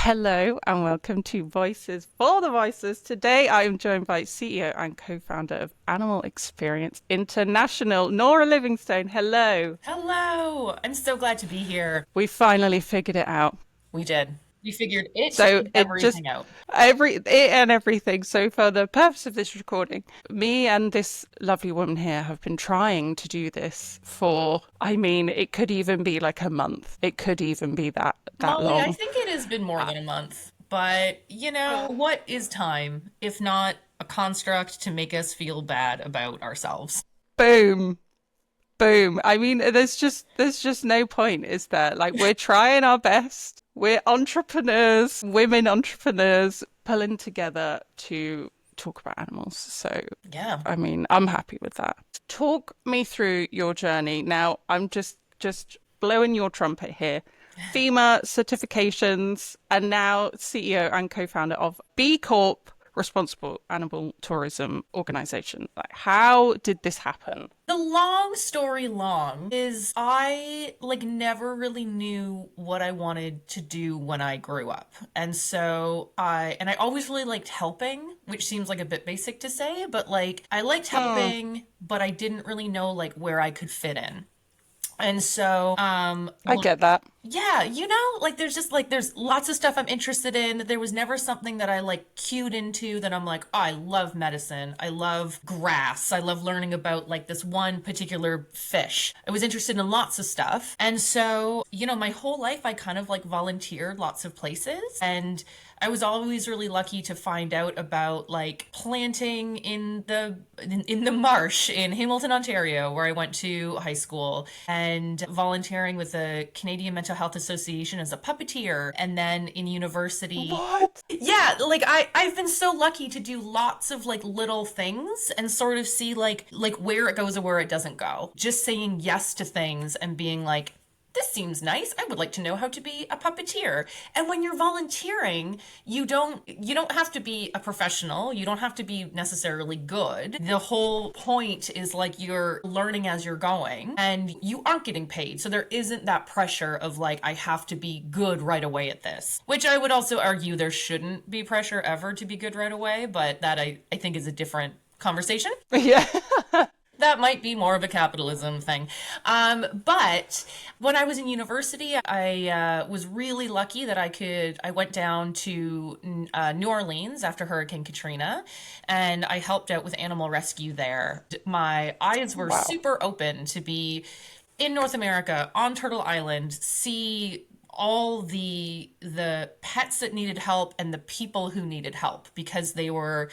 Hello and welcome to Voices for the Voiceless. Today I am joined by CEO and co-founder of Animal Experience International, Nora Livingstone. Hello. Hello! I'm so glad to be here. We finally figured it out. We did. We figured it So and it just everything out. it and everything. So for the purpose of this recording, me and this lovely woman here have been trying to do this for, it could even be like a month. It could even be that Molly, I long. think it has been more Uh, than a month. But, what is time if not a construct to make us feel bad about ourselves? Boom. Boom. There's just no point, is there? Like we're trying our best. We're entrepreneurs, women entrepreneurs, pulling together to talk about animals. So, Yeah. I'm happy with that. Talk me through your journey. Now, I'm just blowing your trumpet here. FEMA certifications, and now CEO and co-founder of B Corp, Responsible Animal Tourism Organization. Like, how did this happen? The long story long is I never really knew what I wanted to do when I grew up. And I always really liked helping, which seems like a bit basic to say, but I liked Hmm, helping, but I didn't really know where I could fit in. And so, I get that. yeah, there's just there's lots of stuff I'm interested in. There was never something that I cued into that I'm like, oh, I love medicine. I love grass. I love learning about this one particular fish. I was interested in lots of stuff. And so, my whole life I kind of volunteered lots of places, and I was always really lucky to find out about planting in the marsh in Hamilton, Ontario, where I went to high school, and volunteering with the Canadian Mental Health Association as a puppeteer, and then in university. What? Yeah, I've been so lucky to do lots of little things and sort of see where it goes and where it doesn't go. Just saying yes to things and being like, this seems nice. I would like to know how to be a puppeteer. And when you're volunteering, you don't have to be a professional. You don't have to be necessarily good. The whole point is you're learning as you're going and you aren't getting paid. So there isn't that pressure of I have to be good right away at this. Which I would also argue there shouldn't be pressure ever to be good right away, but that I think is a different conversation. Yeah. That might be more of a capitalism thing. But when I was in university, I was really lucky that I went down to New Orleans after Hurricane Katrina, and I helped out with animal rescue there. My eyes were Wow. super open to be in North America on Turtle Island, see all the pets that needed help and the people who needed help, because they were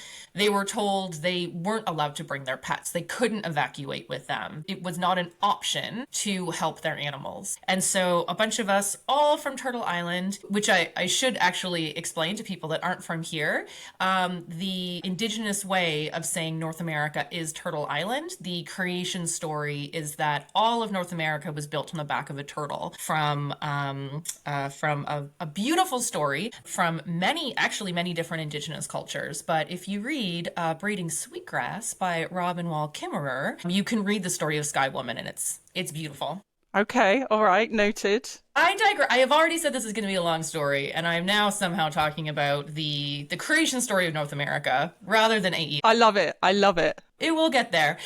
told they weren't allowed to bring their pets. They couldn't evacuate with them. It was not an option to help their animals. And so a bunch of us, all from Turtle Island, which I should actually explain to people that aren't from here, the indigenous way of saying North America is Turtle Island. The creation story is that all of North America was built on the back of a turtle from a beautiful story from many different indigenous cultures. But if you read Braiding Sweetgrass by Robin Wall Kimmerer, you can read the story of Sky Woman, and it's beautiful. Okay. All right. Noted. I digress. I have already said this is going to be a long story, and I am now somehow talking about the creation story of North America rather than AE. I love it. I love it. It will get there.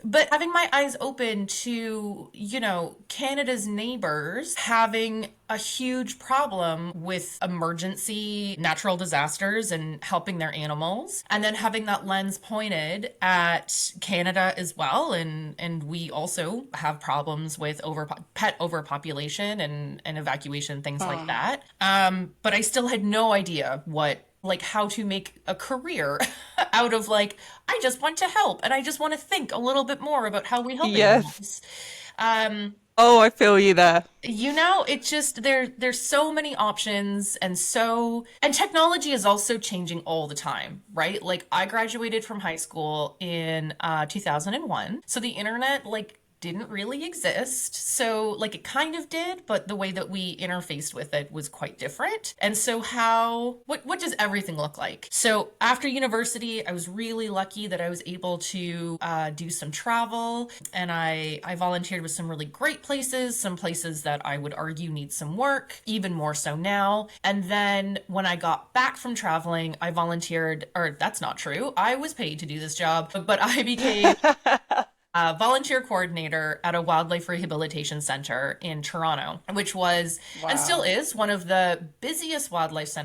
But having my eyes open to, Canada's neighbors having a huge problem with emergency natural disasters and helping their animals, and then having that lens pointed at Canada as well. And we also have problems with pet overpopulation and evacuation, things like Hmm. that. But I still had no idea how to make a career out of I just want to help and I just want to think a little bit more about how we help Yes. animals. Um, Oh, I feel you there. it's just there's so many options, and technology is also changing all the time, right? I graduated from high school in 2001. So the internet didn't really exist. So, like, it kind of did, but the way that we interfaced with it was quite different. And so, what does everything look like? So, after university, I was really lucky that I was able to do some travel, and I volunteered with some really great places, some places that I would argue need some work, even more so now. And then when I got back from traveling, I volunteered, or that's not true. I was paid to do this job, but I became a volunteer coordinator at a wildlife rehabilitation center in Toronto, which was and still Wow. is one of the busiest wildlife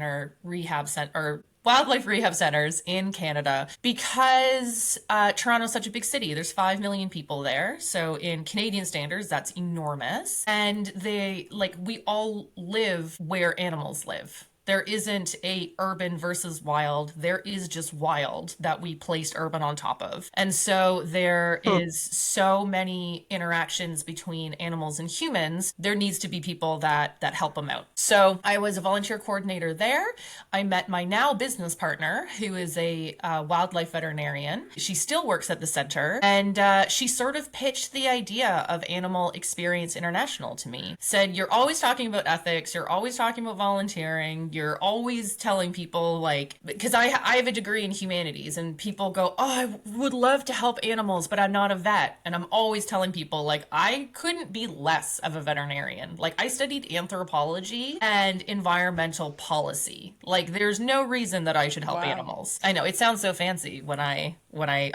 rehab centers in Canada because Toronto's such a big city. There's 5 million people there. So in Canadian standards, that's enormous. And we all live where animals live. There isn't a urban versus wild. There is just wild that we placed urban on top of. And so there Hmm. is so many interactions between animals and humans. There needs to be people that help them out. So I was a volunteer coordinator there. I met my now business partner, who is a wildlife veterinarian. She still works at the center, and she sort of pitched the idea of Animal Experience International to me. Said, "You're always talking about ethics. You're always talking about volunteering. You're always telling people, like," because I have a degree in humanities, and people go, "Oh, I would love to help animals, but I'm not a vet." And I'm always telling people, like, I couldn't be less of a veterinarian. Like, I studied anthropology and environmental policy. Like, there's no reason that I should help Wow. animals. I know it sounds so fancy when I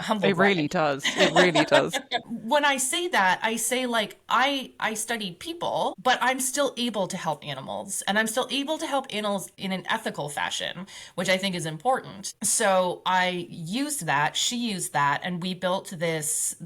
humble It brag. really does. It really does. When I say that, I say, like, I studied people, but I'm still able to help animals, and I'm still able to help animals in an ethical fashion, which I think is important. So I used that, she used that, and we built this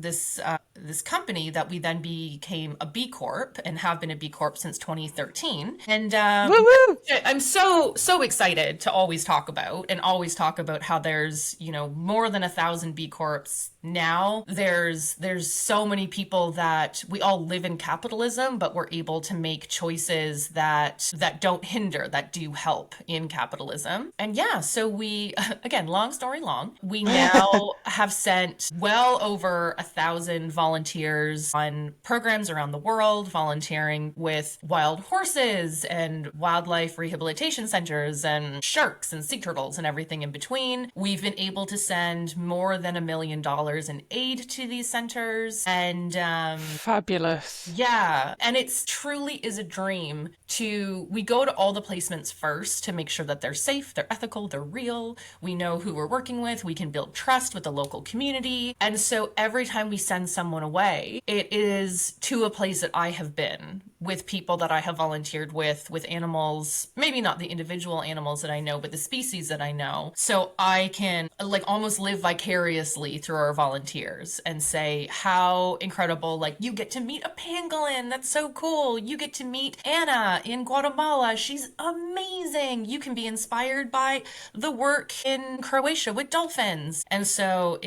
company that we then became a B Corp and have been a B Corp since 2013. And Woo woo. I'm so excited to always talk about how there's, more than 1,000 B Corps now. There's so many people that we all live in capitalism, but we're able to make choices that don't hinder, that do help in capitalism. And yeah, so we again, long story long, we now have sent well over 1,000 volunteers on programs around the world, volunteering with wild horses and wildlife rehabilitation centers and sharks and sea turtles and everything in between. We've been able to send more than $1 million in aid to these centers. And Fabulous. yeah, and it's truly is a dream we go to all the placements first to make sure that they're safe, they're ethical, they're real. We know who we're working with. We can build trust with the local community. And so every time we send someone away, it is to a place that I have been with people that I have volunteered with animals, maybe not the individual animals that I know, but the species that I know. So I can, like, almost live vicariously through our volunteers and say how incredible, like, you get to meet a pangolin. That's so cool. You get to meet Anna in Guatemala. She's amazing. You can be inspired by the work in Croatia with dolphins. And so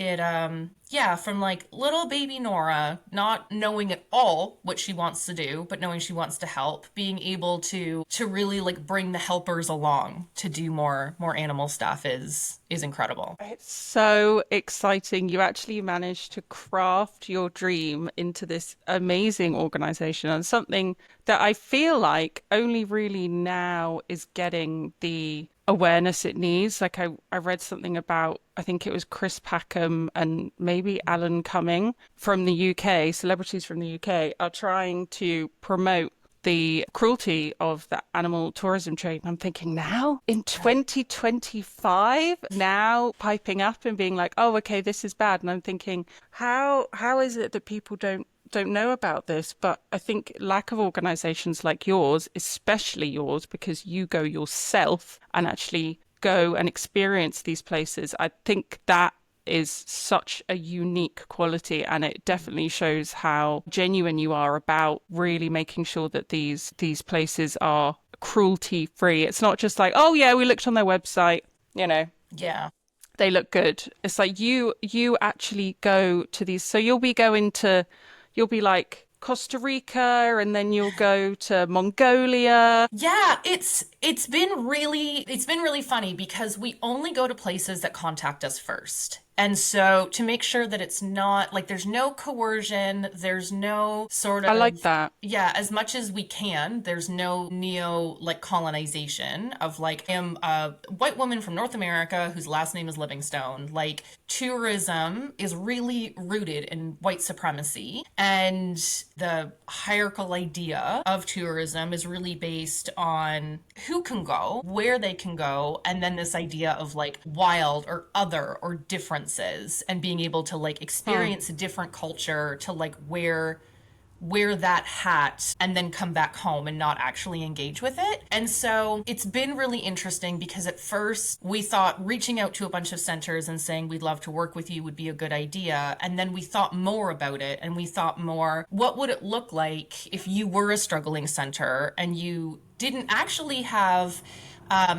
yeah, from like little baby Nora, not knowing at all what she wants to do, but knowing she wants to help, being able to really, like, bring the helpers along to do more animal stuff is incredible. It's so exciting. You actually managed to craft your dream into this amazing organization and something that I feel like only really now is getting the awareness it needs. Like I read something about, I think it was Chris Packham and maybe Alan Cumming from the UK, celebrities from the UK are trying to promote the cruelty of the animal tourism trade. And I'm thinking now in 2025, now piping up and being like, oh, okay, this is bad. And I'm thinking, how is it that people don't know about this? But I think lack of organizations like yours, especially yours, because you go yourself and actually go and experience these places. I think that is such a unique quality, and it definitely shows how genuine you are about really making sure that these places are cruelty free. It's not just like, oh yeah, we looked on their website, Yeah. they look good. It's like you actually go to these. So you'll be like Costa Rica, and then you'll go to Mongolia. Yeah, it's been really funny because we only go to places that contact us first. And so to make sure that it's not like there's no coercion, there's no sort I of, like that. yeah, as much as we can, there's no neo like colonization of like, I am a white woman from North America whose last name is Livingstone. Like, tourism is really rooted in white supremacy. And the hierarchical idea of tourism is really based on who can go, where they can go, and then this idea of like wild or other or differences and being able to like Hmm. experience a different culture to like wear that hat and then come back home and not actually engage with it. And so it's been really interesting because at first we thought reaching out to a bunch of centers and saying we'd love to work with you would be a good idea. And then we thought more about it and we thought more, what would it look like if you were a struggling center and you didn't actually have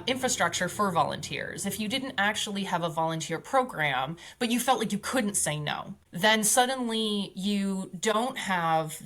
infrastructure for volunteers, if you didn't actually have a volunteer program, but you felt like you couldn't say no, then suddenly you don't have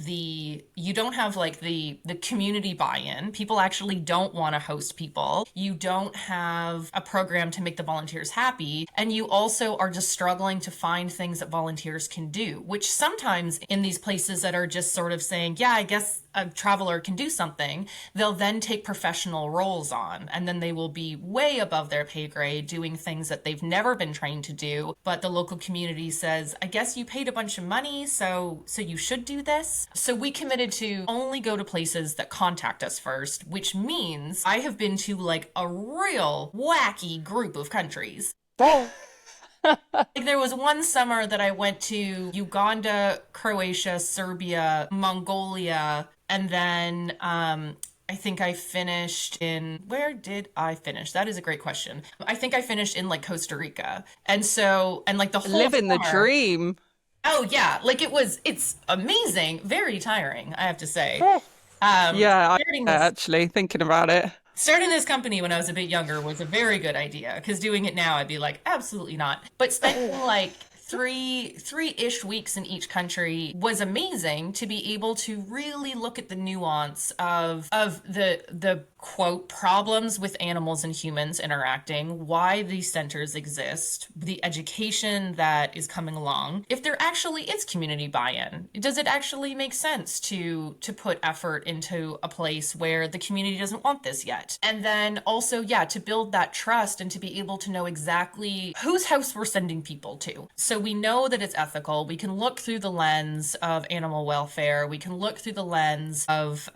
like the community buy-in. People actually don't want to host people. You don't have a program to make the volunteers happy, and you also are just struggling to find things that volunteers can do, which sometimes in these places that are just sort of saying, yeah, I guess a traveler can do something, they'll then take professional roles on, and then they will be way above their pay grade doing things that they've never been trained to do. But the local community says, I guess you paid a bunch of money, so you should do this. So we committed to only go to places that contact us first, which means I have been to like a real wacky group of countries. Like there was one summer that I went to Uganda, Croatia, Serbia, Mongolia, and then I think I finished in, where did I finish? That is a great question. I think I finished in like Costa Rica. And so, and like the whole Living the summer, dream. oh yeah, like it's amazing, very tiring, I have to say. Yeah, Starting this actually thinking about it. Starting this company when I was a bit younger was a very good idea because doing it now I'd be like, absolutely not. But spending like three-ish weeks in each country was amazing to be able to really look at the nuance of the quote problems with animals and humans interacting, why these centers exist, the education that is coming along. If there actually is community buy-in, does it actually make sense to put effort into a place where the community doesn't want this yet? And then also, yeah, to build that trust and to be able to know exactly whose house we're sending people to. So we know that it's ethical. We can look through the lens of animal welfare. We can look through the lens of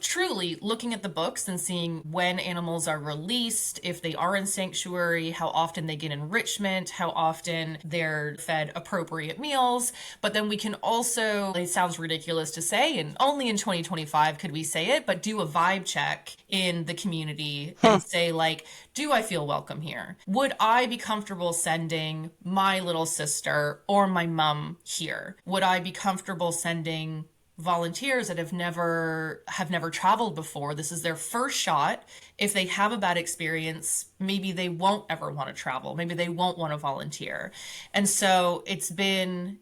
truly looking at the books and seeing when animals are released, if they are in sanctuary, how often they get enrichment, how often they're fed appropriate meals. But then we can also, it sounds ridiculous to say, and only in 2025 could we say it, but do a vibe check in the community Huh. and say, like, do I feel welcome here? Would I be comfortable sending my little sister or my mom here? Would I be comfortable sending volunteers that have never traveled before? This is their first shot. If they have a bad experience, maybe they won't ever want to travel, maybe they won't want to volunteer. And so it's been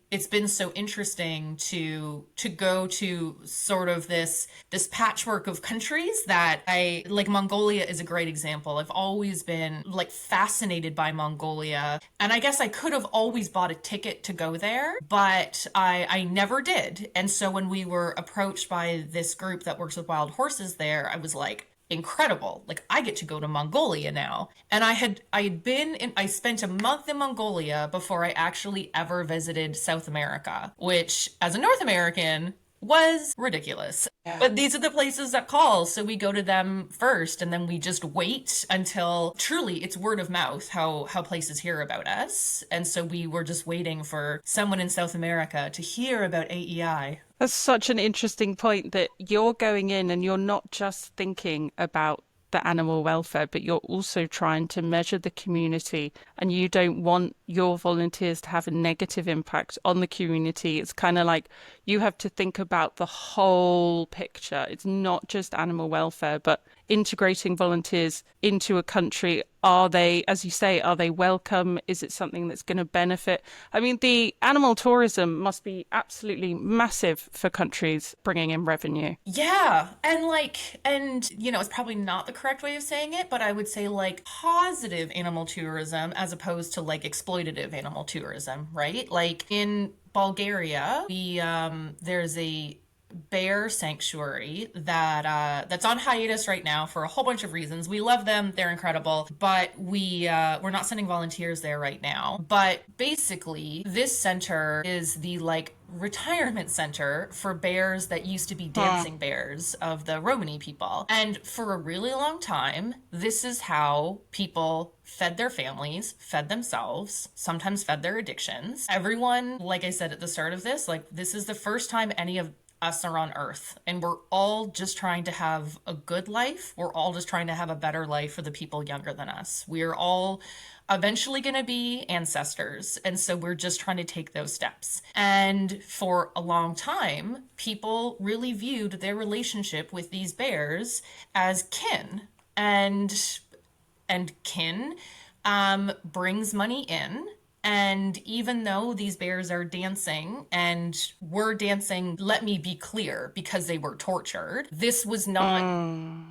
so interesting to go to sort of this patchwork of countries that I like. Mongolia is a great example. I've always been like fascinated by Mongolia, and I guess I could have always bought a ticket to go there, but I never did. And so when we were approached by this group that works with wild horses there, I was like, incredible, like I get to go to Mongolia now. And I spent a month in Mongolia before I actually ever visited South America, which as a North American was ridiculous. Yeah. But these are the places that call, so we go to them first, and then we just wait until truly it's word of mouth how places hear about us. And so we were just waiting for someone in South America to hear about AEI. That's such an interesting point that you're going in and you're not just thinking about the animal welfare, but you're also trying to measure the community and you don't want your volunteers to have a negative impact on the community. It's kind of like you have to think about the whole picture. It's not just animal welfare, but integrating volunteers into a country? Are they, as you say, are they welcome? Is it something that's going to benefit? I mean, the animal tourism must be absolutely massive for countries bringing in revenue. Yeah. And it's probably not the correct way of saying it, but I would say like positive animal tourism as opposed to like exploitative animal tourism, right? Like in Bulgaria, there's a bear sanctuary that's on hiatus right now for a whole bunch of reasons. We love them; they're incredible, but we're not sending volunteers there right now. But basically, this center is the like retirement center for bears that used to be Hmm. dancing bears of the Romani people. And for a really long time, this is how people fed their families, fed themselves, sometimes fed their addictions. Everyone, like I said at the start of this, like this is the first time any of us are on earth, and we're all just trying to have a good life. We're all just trying to have a better life for the people younger than us. We're all eventually going to be ancestors, and so we're just trying to take those steps. And for a long time, people really viewed their relationship with these bears as kin, and kin brings money in. And even though these bears are dancing and were dancing, let me be clear, because they were tortured, this was not, Mm.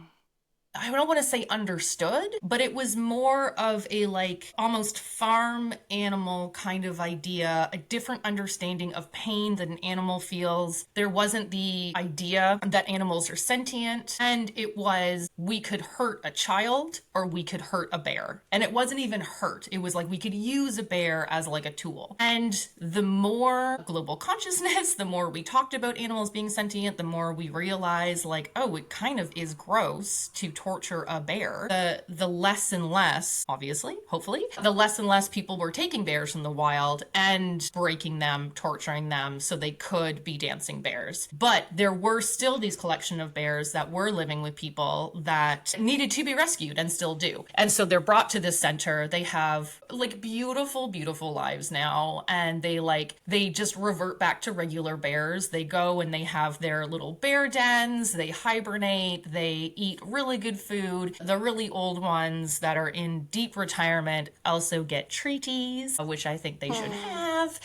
I don't want to say understood, but it was more of a like almost farm animal kind of idea, a different understanding of pain that an animal feels. There wasn't the idea that animals are sentient, and it was we could hurt a child or we could hurt a bear. And it wasn't even hurt, it was like we could use a bear as like a tool. And the more global consciousness, the more we talked about animals being sentient, the more we realized like, oh, it kind of is gross to torture a bear. The less and less, obviously, hopefully, the less and less people were taking bears from the wild and breaking them, torturing them so they could be dancing bears. But there were still these collection of bears that were living with people that needed to be rescued and still do. And so they're brought to this center. They have like beautiful, beautiful lives now. And they just revert back to regular bears. They go and they have their little bear dens. They hibernate. They eat really good food. The really old ones that are in deep retirement also get treaties, which I think they should have.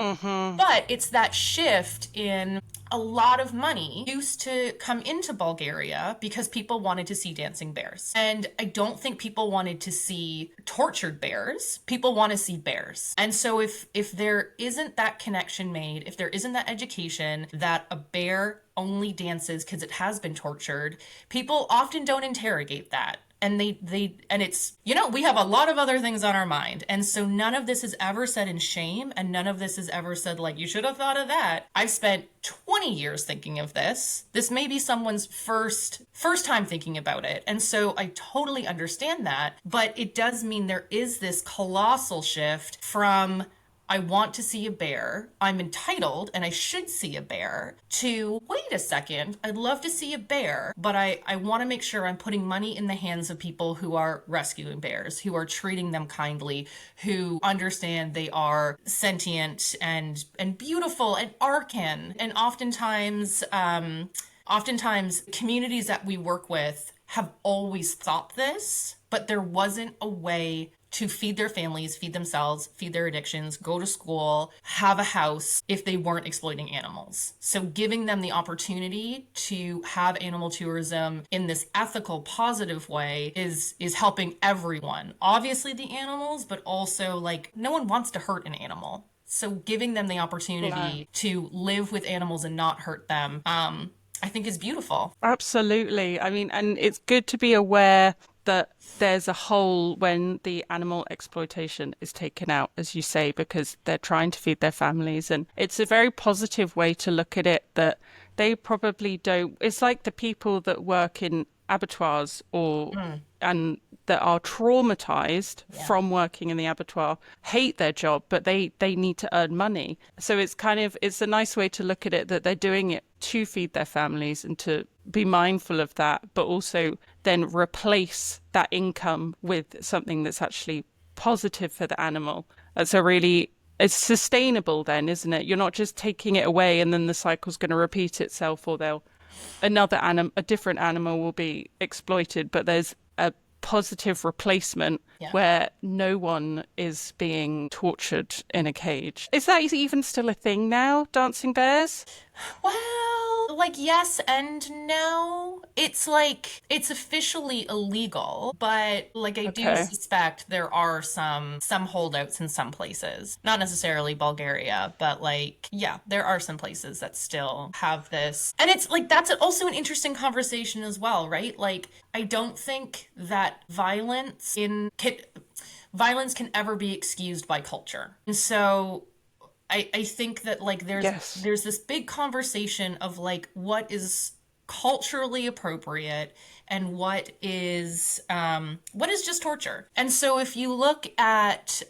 Mm-hmm. But it's that shift in a lot of money used to come into Bulgaria because people wanted to see dancing bears. And I don't think people wanted to see tortured bears. People want to see bears. And so if there isn't that connection made, if there isn't that education that a bear only dances because it has been tortured, people often don't interrogate that. And it's, we have a lot of other things on our mind. And so none of this is ever said in shame, and none of this is ever said like, you should have thought of that. I've spent 20 years thinking of this. This may be someone's first time thinking about it. And so I totally understand that, but it does mean there is this colossal shift from I want to see a bear, I'm entitled and I should see a bear, to wait a second, I'd love to see a bear, but I want to make sure I'm putting money in the hands of people who are rescuing bears, who are treating them kindly, who understand they are sentient and beautiful and arcan. And oftentimes communities that we work with have always thought this, but there wasn't a way to feed their families, feed themselves, feed their addictions, go to school, have a house if they weren't exploiting animals. So giving them the opportunity to have animal tourism in this ethical, positive way is helping everyone. Obviously the animals, but also like no one wants to hurt an animal. So giving them the No. opportunity to live with animals and not hurt them, I think is beautiful. Absolutely. I mean, and it's good to be aware that there's a hole when the animal exploitation is taken out, as you say, because they're trying to feed their families. And it's a very positive way to look at it that they probably don't. It's like the people that work in abattoirs Mm, and that are traumatized yeah. from working in the abattoir hate their job, but they need to earn money. So it's a nice way to look at it that they're doing it to feed their families and to be mindful of that, but also then replace that income with something that's actually positive for the animal. That's a really it's sustainable then, isn't it? You're not just taking it away and then the cycle's going to repeat itself, or a different animal will be exploited, but there's a positive replacement Yeah. where no one is being tortured in a cage. Is that even still a thing now, dancing bears? Well, like yes and no. It's like it's officially illegal, but like I do Okay. suspect there are some holdouts in some places. Not necessarily Bulgaria, but like yeah, there are some places that still have this. And it's like that's also an interesting conversation as well, right? Like I don't think that violence can ever be excused by culture. And so I think that like Yes. there's this big conversation of like what is culturally appropriate and what is just torture. And so if you look at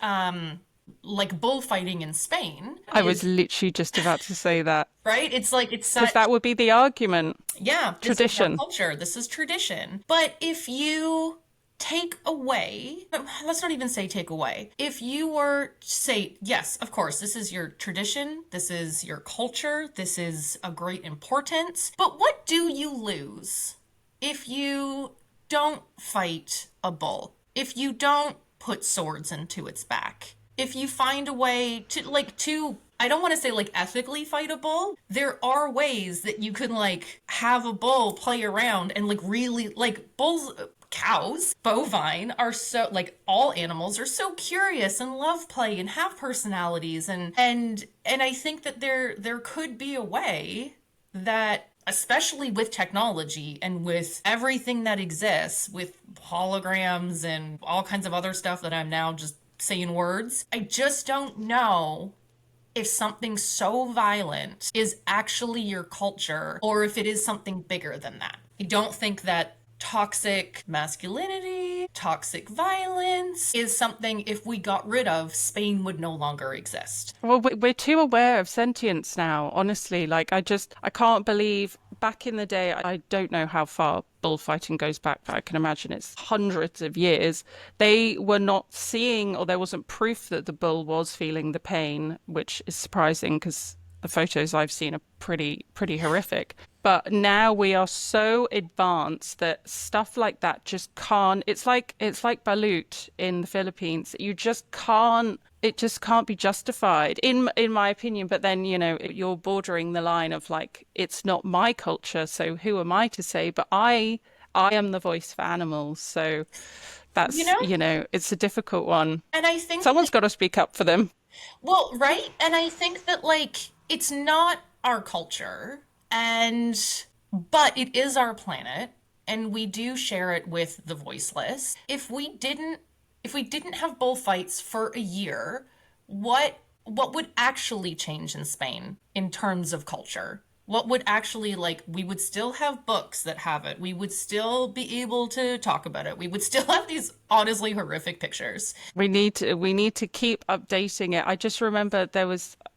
like bullfighting in Spain I was is literally just about to say that right. It's like it's because that such would be the argument. yeah, this is our Tradition. culture. This is tradition. But if you take away, let's not even say take away. If you were to say, yes, of course, this is your tradition, this is your culture, this is a great importance, but what do you lose if you don't fight a bull? If you don't put swords into its back? If you find a way to I don't want to say like ethically fight a bull. There are ways that you can like have a bull play around and like really like bulls cows, bovine are so like all animals are so curious and love play and have personalities and I think that there could be a way that especially with technology and with everything that exists with holograms and all kinds of other stuff that I'm now just saying words. I just don't know if something so violent is actually your culture or if it is something bigger than that. I don't think that toxic masculinity, toxic violence is something if we got rid of, Spain would no longer exist. Well, we're too aware of sentience now, honestly. Like, I can't believe back in the day, I don't know how far bullfighting goes back, but I can imagine it's hundreds of years. They were not seeing, or there wasn't proof that the bull was feeling the pain, which is surprising because the photos I've seen are pretty horrific. But now we are so advanced that stuff like that just can't. It's like balut in the Philippines. You just can't. It just can't be justified in my opinion. But then you're bordering the line of like it's not my culture, so who am I to say? But I am the voice for animals, so You that's know? it's a difficult one. And I think Someone's got to speak up for them. well, right? And I think that like it's not our culture and but it is our planet and we do share it with the voiceless. If we didn't have bullfights for a year, what would actually change in Spain in terms of culture? What would actually like we would still have books that have it. We would still be able to talk about it. We would still have these honestly horrific pictures. We need to keep updating it. I just remember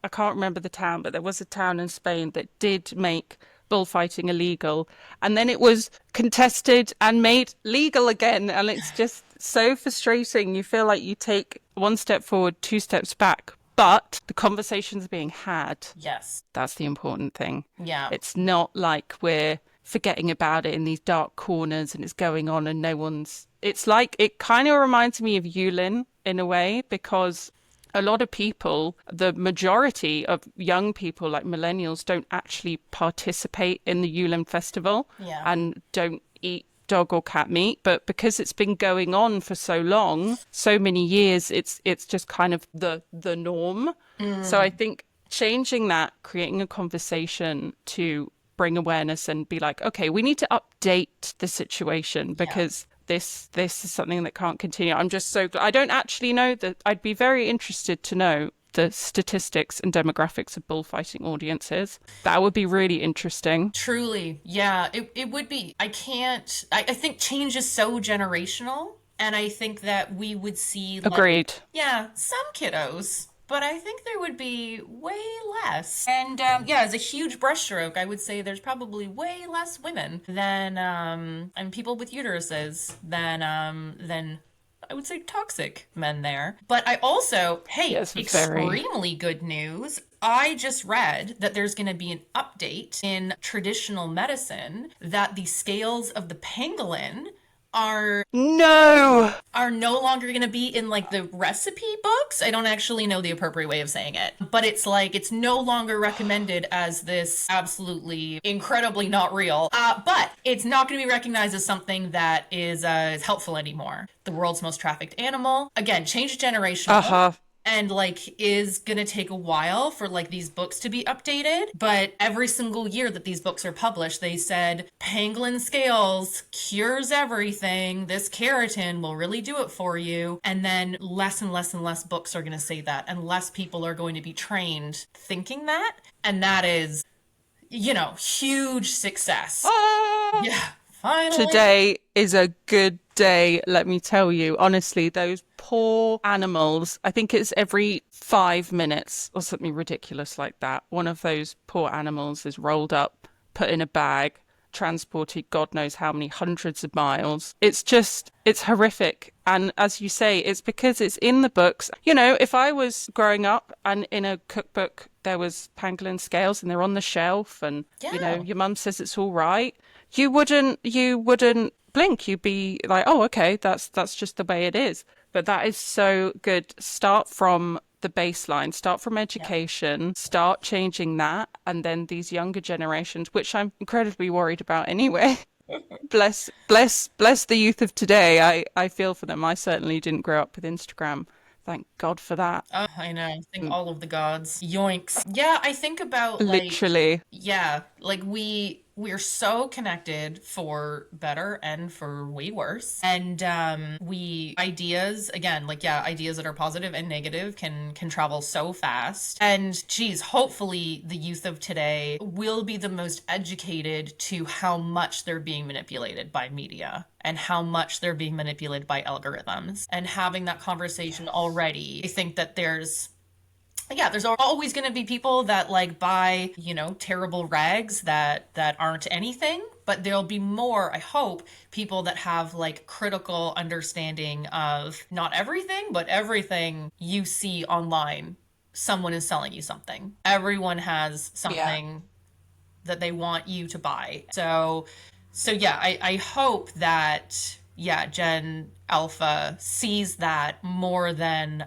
I can't remember the town, but there was a town in Spain that did make bullfighting illegal, and then it was contested and made legal again, and it's just so frustrating. You feel like you take one step forward, two steps back, but the conversation's being had. Yes. That's the important thing. Yeah. It's not like we're forgetting about it in these dark corners and it's going on and no one's. It's like it kind of reminds me of Yulin in a way because a lot of people, the majority of young people like millennials, don't actually participate in the Yulin festival Yeah. and don't eat dog or cat meat, but because it's been going on for so long, so many years, it's just kind of the norm. So I think changing that, creating a conversation to bring awareness and be like, okay, we need to update the situation Yeah. because this is something that can't continue. I'm just so glad. I don't actually know that. I'd be very interested to know the statistics and demographics of bullfighting audiences. That would be really interesting. Truly, yeah, it would be. I think change is so generational, and I think that we would see, like, Agreed. yeah, some kiddos, but I think there would be way less. And yeah, as a huge brushstroke, I would say there's probably way less women than, and people with uteruses than I would say toxic men there. But I also, hey, Yes, very. extremely good news. I just read that there's going to be an update in traditional medicine that the scales of the pangolin are No. are no longer going to be in like the recipe books. I don't actually know the appropriate way of saying it, but it's like it's no longer recommended as this absolutely incredibly not real. But it's not going to be recognized as something that is helpful anymore. The world's most trafficked animal. Again, change generational. Uh-huh. And like is gonna take a while for like these books to be updated, but every single year that these books are published, they said pangolin scales cures everything, this keratin will really do it for you. And then less and less and less books are gonna say that, and less people are going to be trained thinking that. And that is, huge success. Ah! Yeah, finally. Today is a good day, let me tell you. Honestly, those poor animals, I think it's every 5 minutes or something ridiculous like that. One of those poor animals is rolled up, put in a bag, transported God knows how many hundreds of miles. It's horrific. And as you say, it's because it's in the books. If I was growing up and in a cookbook there was pangolin scales and they're on the shelf and, Yeah. your mum says it's all right, you wouldn't blink. You'd be like, oh, okay, that's just the way it is. But that is so good. Start from the baseline, start from Yeah. education, start changing that, and then these younger generations, which I'm incredibly worried about anyway. Bless the youth of today. I feel for them. I certainly didn't grow up with Instagram. Thank God for that. Oh, I know. Thank all of the gods. Yoinks. Yeah, I think about like, Literally. yeah, like we're so connected for better and for way worse. And we ideas again, like yeah, ideas that are positive and negative can travel so fast. And geez, hopefully the youth of today will be the most educated to how much they're being manipulated by media and how much they're being manipulated by algorithms. And having that conversation already, I think that there's always going to be people that like buy, terrible rags that aren't anything, but there'll be more, I hope, people that have like critical understanding of not everything, but everything you see online. Someone is selling you something. Everyone has Yeah. something that they want you to buy. So yeah, I hope that yeah, Gen Alpha sees that more than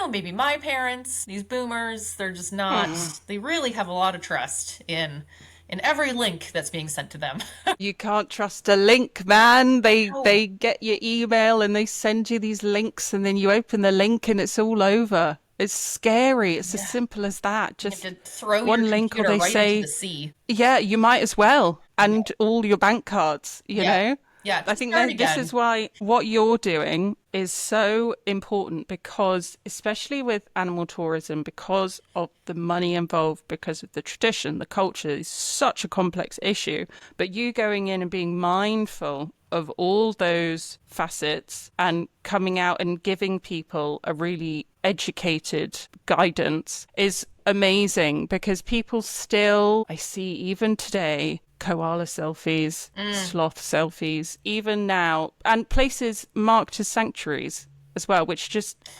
maybe my parents, these boomers, they're just not Mm. they really have a lot of trust in every link that's being sent to them. You can't trust a link, man. They No. they get your email and they send you these links and then you open the link and it's all over. It's scary. It's as Yeah. simple as that. You have Just to throw your one link or computer they right into the say, sea. yeah, you might as well. Yeah. And all your bank cards, Yeah. Yeah, I to think start that this is again. why what you're doing is so important because, especially with animal tourism, because of the money involved, because of the tradition, the culture is such a complex issue. But you going in and being mindful of all those facets and coming out and giving people a really educated guidance is amazing because people still, I see even today, koala selfies, Mm, sloth selfies, even now, and places marked as sanctuaries as well, which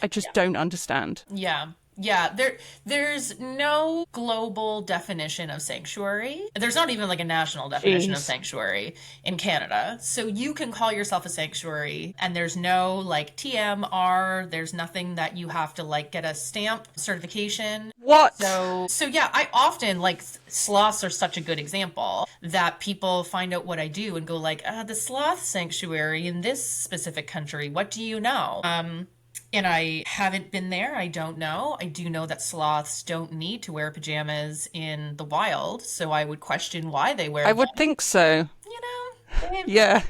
I just yeah. don't understand. Yeah. Yeah, there's no global definition of sanctuary. There's not even like a national definition of Jeez. sanctuary in Canada. So you can call yourself a sanctuary and there's no like TMR, there's nothing that you have to like get a stamp certification. What? So yeah, I often like sloths are such a good example that people find out what I do and go like, the sloth sanctuary in this specific country, what do you know? And I haven't been there. I don't know. I do know that sloths don't need to wear pajamas in the wild, so I would question why they wear I would them. think so. You know, they Yeah.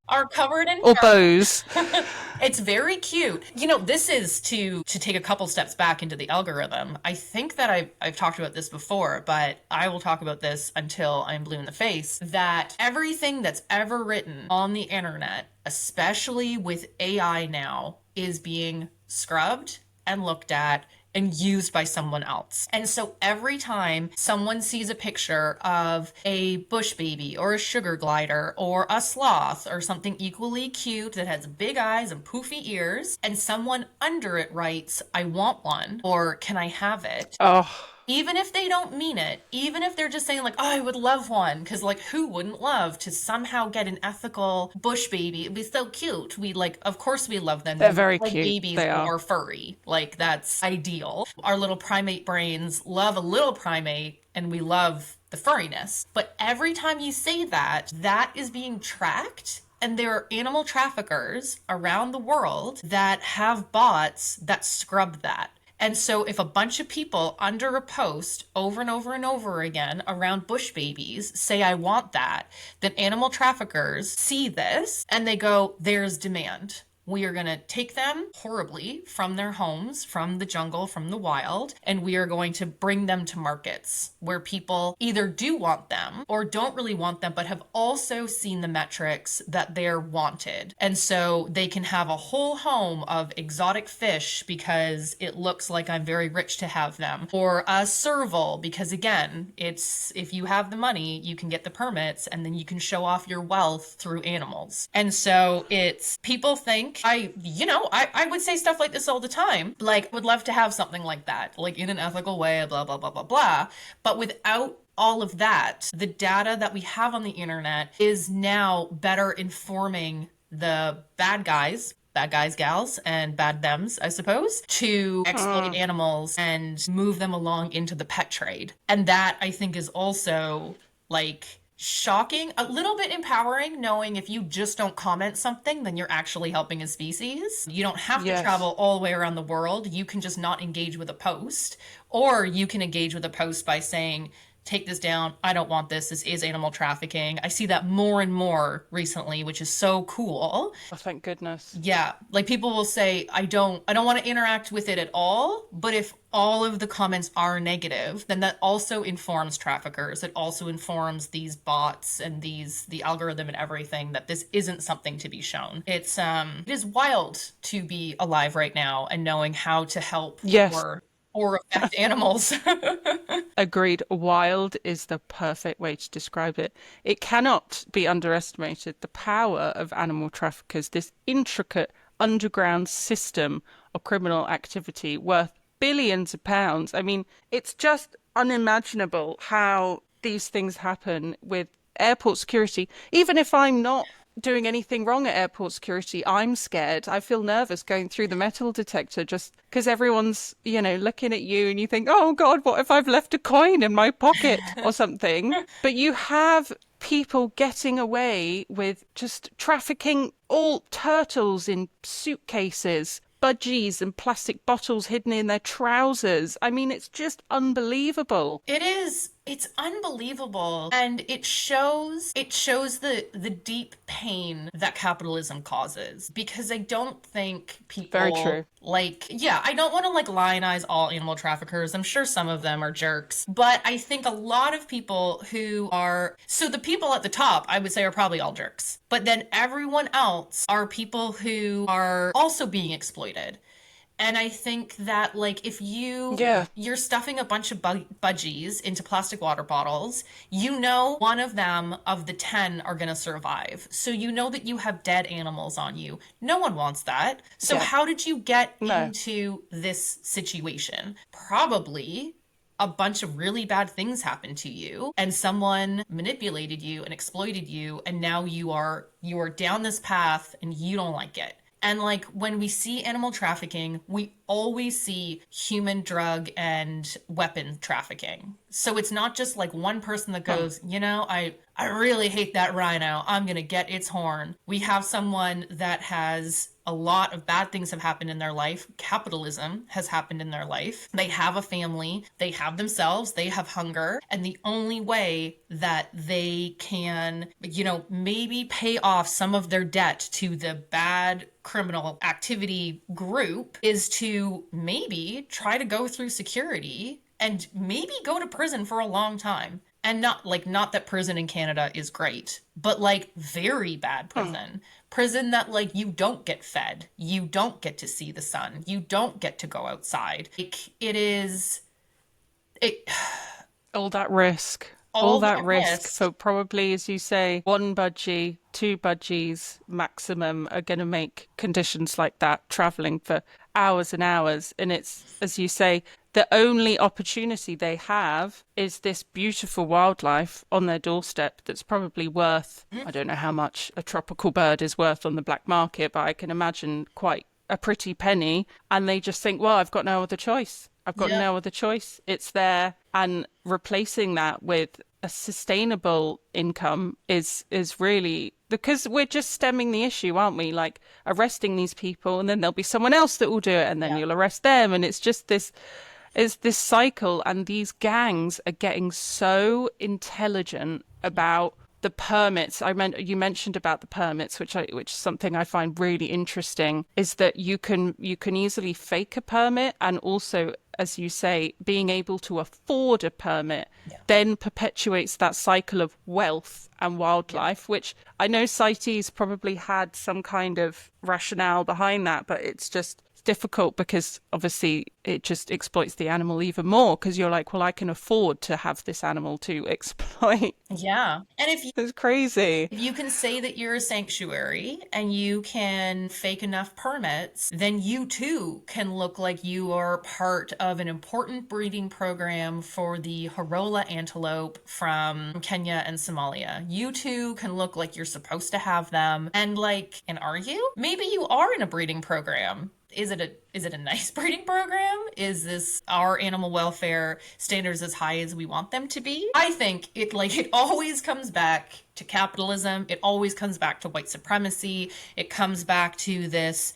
are covered in Or bows. fur. It's very cute. This is to take a couple steps back into the algorithm. I think that I've talked about this before, but I will talk about this until I'm blue in the face. That everything that's ever written on the internet, especially with AI now, is being scrubbed and looked at and used by someone else. And so every time someone sees a picture of a bush baby or a sugar glider or a sloth or something equally cute that has big eyes and poofy ears, and someone under it writes, I want one, or can I have it? Oh, Even if they don't mean it, even if they're just saying like, oh, I would love one, because like who wouldn't love to somehow get an ethical bush baby? It'd be so cute. We like, of course we love them. they're We very like cute. babies They are. more furry. Like that's ideal. Our little primate brains love a little primate and we love the furriness. But every time you say that, that is being tracked. And there are animal traffickers around the world that have bots that scrub that. And so if a bunch of people under a post over and over and over again around bush babies say, I want that, then animal traffickers see this and they go, there's demand. We are going to take them horribly from their homes, from the jungle, from the wild, and we are going to bring them to markets where people either do want them or don't really want them, but have also seen the metrics that they're wanted. And so they can have a whole home of exotic fish because it looks like I'm very rich to have them, or a serval because again, it's if you have the money, you can get the permits and then you can show off your wealth through animals. And so it's people think I would say stuff like this all the time. Like, would love to have something like that, like in an ethical way, blah, blah, blah, blah, blah. But without all of that, the data that we have on the internet is now better informing the bad guys, gals, and bad thems, I suppose, to exploit animals and move them along into the pet trade. And that I think is also like shocking, a little bit empowering, knowing if you just don't comment something, then you're actually helping a species. You don't have to Yes. travel all the way around the world. You can just not engage with a post, or you can engage with a post by saying, take this down. I don't want this. This is animal trafficking. I see that more and more recently, which is so cool. Oh, thank goodness. Yeah, like people will say, I don't want to interact with it at all, but if all of the comments are negative, then that also informs traffickers. It also informs these bots and the algorithm and everything that this isn't something to be shown. It is wild to be alive right now and knowing how to help Yes. or affect animals. Agreed. Wild is the perfect way to describe it. It cannot be underestimated the power of animal traffickers, this intricate underground system of criminal activity worth billions of pounds. I mean, it's just unimaginable how these things happen with airport security. Even if I'm not doing anything wrong at airport security, I'm scared. I feel nervous going through the metal detector just because everyone's, looking at you and you think, oh God, what if I've left a coin in my pocket or something? But you have people getting away with just trafficking all turtles in suitcases, budgies and plastic bottles hidden in their trousers. I mean, it's just unbelievable. It is. It's unbelievable. And it shows the deep pain that capitalism causes. Because I don't think people Very true. I don't want to lionize all animal traffickers. I'm sure some of them are jerks. But I think a lot of people who are so the people at the top, I would say, are probably all jerks. But then everyone else are people who are also being exploited. And I think that if you're stuffing a bunch of budgies into plastic water bottles, one of them of the 10 are going to survive. So that you have dead animals on you. No one wants that. So how did you get into this situation? Probably a bunch of really bad things happened to you and someone manipulated you and exploited you, and now you are down this path and you don't like it. And when we see animal trafficking, we always see human drug and weapon trafficking. So it's not just one person that goes, I really hate that rhino. I'm going to get its horn. We have someone that has a lot of bad things have happened in their life. Capitalism has happened in their life. They have a family. They have themselves. They have hunger. And the only way that they can, maybe pay off some of their debt to the bad criminal activity group is to maybe try to go through security and maybe go to prison for a long time. And not that prison in Canada is great, but very bad prison. prison that like you don't get fed, you don't get to see the sun, you don't get to go outside. Like it is it All that risk, all all that that risk risk. for probably, as you say, one budgie, two budgies maximum are going to make conditions like that traveling for hours and hours. And it's, as you say, the only opportunity they have is this beautiful wildlife on their doorstep that's probably worth, I don't know how much a tropical bird is worth on the black market, but I can imagine quite a pretty penny. And they just think, well, I've got no other choice. I've got Yep. no other choice. It's there. And replacing that with a sustainable income is really because we're just stemming the issue, aren't we? Like arresting these people and then there'll be someone else that will do it and then Yeah. you'll arrest them. And it's just this it's this cycle and these gangs are getting so intelligent about the permits. I meant you mentioned about the permits, which is something I find really interesting, is that you can easily fake a permit and also, as you say, being able to afford a permit Yeah. then perpetuates that cycle of wealth and Yeah. wildlife, which I know CITES probably had some kind of rationale behind that, but it's just difficult because obviously it just exploits the animal even more because you're like, well, I can afford to have this animal to exploit. Yeah. And It's crazy. if you can say that you're a sanctuary and you can fake enough permits, then you too can look like you are part of an important breeding program for the Horola antelope from Kenya and Somalia. You too can look like you're supposed to have them. And are you? Maybe you are in a breeding program. Is it a nice breeding program? Is this our animal welfare standards as high as we want them to be? I think it always comes back to capitalism. It always comes back to white supremacy. It comes back to this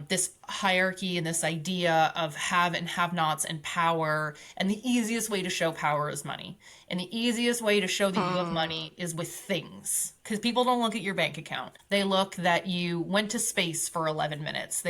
hierarchy and this idea of have and have nots and power. And the easiest way to show power is money. And the easiest way to show that you have Hmm. money is with things. Because people don't look at your bank account. They look that you went to space for 11 minutes.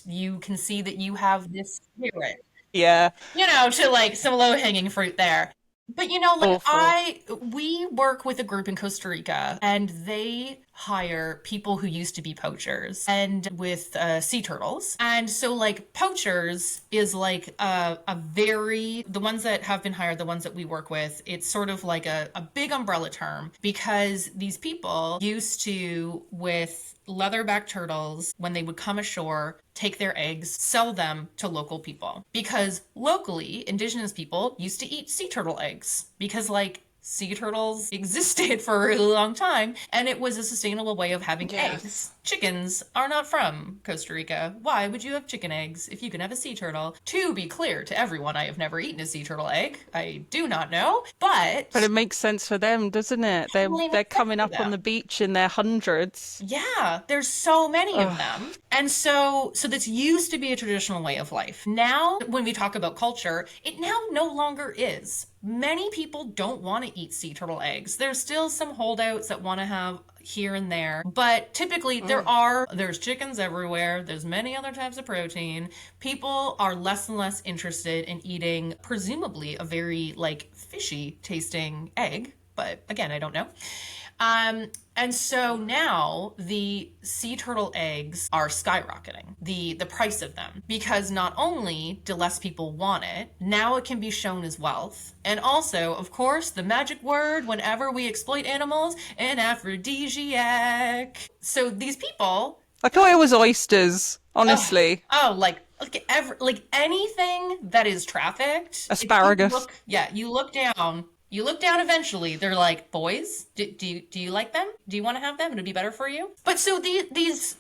You can see that you have this spirit, Yeah, to like some low hanging fruit there. But awful. we work with a group in Costa Rica and they hire people who used to be poachers and with sea turtles. And so like poachers is like the ones that have been hired, the ones that we work with, it's sort of like a big umbrella term because these people used to, with leatherback turtles, when they would come ashore, take their eggs, sell them to local people. Because locally, indigenous people used to eat sea turtle eggs because, like, sea turtles existed for a really long time and it was a sustainable way of having Yes. eggs. Chickens are not from Costa Rica. Why would you have chicken eggs if you can have a sea turtle? To be clear to everyone, I have never eaten a sea turtle egg. I do not know, But but it makes sense for them, doesn't it? They're totally they're makes sense coming for up on the them. beach in their hundreds. Yeah, there's so many of Ugh. them. And so this used to be a traditional way of life. Now, when we talk about culture, it now no longer is. Many people don't want to eat sea turtle eggs. There's still some holdouts that want to have here and there, but typically Mm. there's chickens everywhere. There's many other types of protein. People are less and less interested in eating presumably a very like fishy tasting egg, but again, I don't know. And so now the sea turtle eggs are skyrocketing, the price of them, because not only do less people want it, now it can be shown as wealth. And also, of course, the magic word whenever we exploit animals, an aphrodisiac. So these people, I thought it was oysters, oh, honestly. like anything that is trafficked, if you Asparagus. look, yeah, you look down eventually, they're like, boys, do you like them? Do you want to have them? It'd be better for you. But so these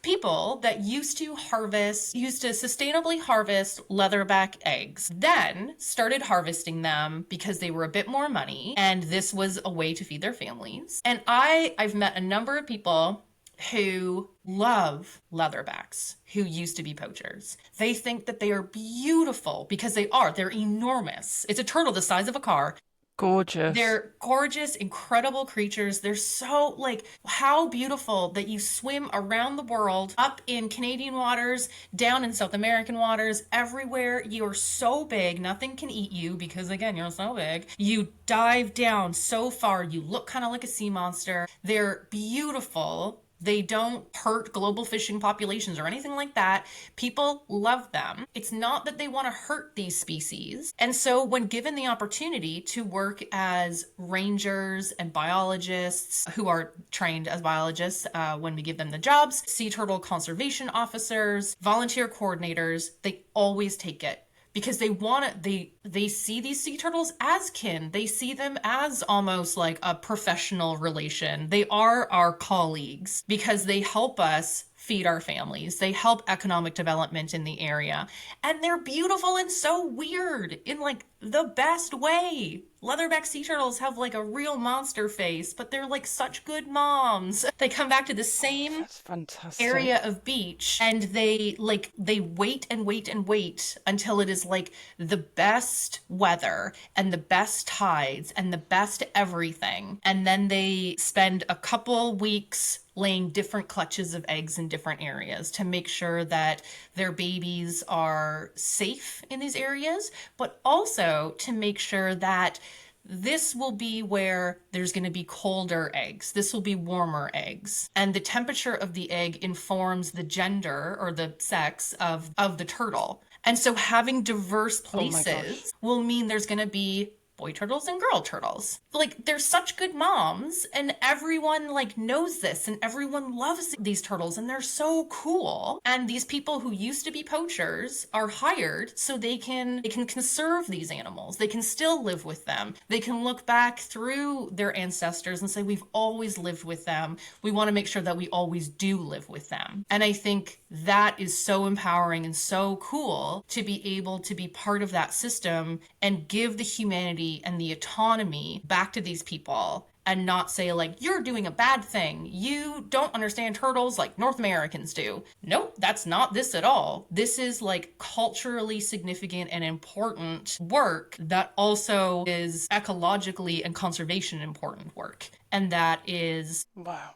people that used to sustainably harvest leatherback eggs, then started harvesting them because they were a bit more money, and this was a way to feed their families. And I've met a number of people who love leatherbacks who used to be poachers. They think that they are beautiful because they're enormous. It's a turtle the size of a car. Gorgeous. They're gorgeous, incredible creatures. They're so, like, how beautiful that you swim around the world, up in Canadian waters, down in South American waters, everywhere. You're so big, nothing can eat you because, again, you're so big. You dive down so far, you look kind of like a sea monster. They're beautiful. They don't hurt global fishing populations or anything like that. People love them. It's not that they want to hurt these species. And so, when given the opportunity to work as rangers and biologists who are trained as biologists, when we give them the jobs, sea turtle conservation officers, volunteer coordinators, they always take it because they want it. They see these sea turtles as kin. They see them as almost like a professional relation. They are our colleagues because they help us feed our families. They help economic development in the area. And they're beautiful and so weird in like the best way. Leatherback sea turtles have like a real monster face, but they're like such good moms. They come back to the same That's fantastic. area of beach and they wait and wait and wait until it is like the best weather and the best tides and the best everything, and then they spend a couple weeks laying different clutches of eggs in different areas to make sure that their babies are safe in these areas, but also to make sure that this will be where there's going to be colder eggs. This will be warmer eggs. And the temperature of the egg informs the gender or the sex of the turtle. And so having diverse Oh my gosh. places will mean there's going to be boy turtles and girl turtles. Like they're such good moms and everyone like knows this and everyone loves these turtles and they're so cool. And these people who used to be poachers are hired so they can conserve these animals. They can still live with them. They can look back through their ancestors and say we've always lived with them. We want to make sure that we always do live with them. And I think that is so empowering and so cool to be able to be part of that system and give the humanity and the autonomy back to these people and not say like you're doing a bad thing, you don't understand turtles like North Americans do. Nope, that's not this at all. This is like culturally significant and important work that also is ecologically and conservation important work, and that is Wow.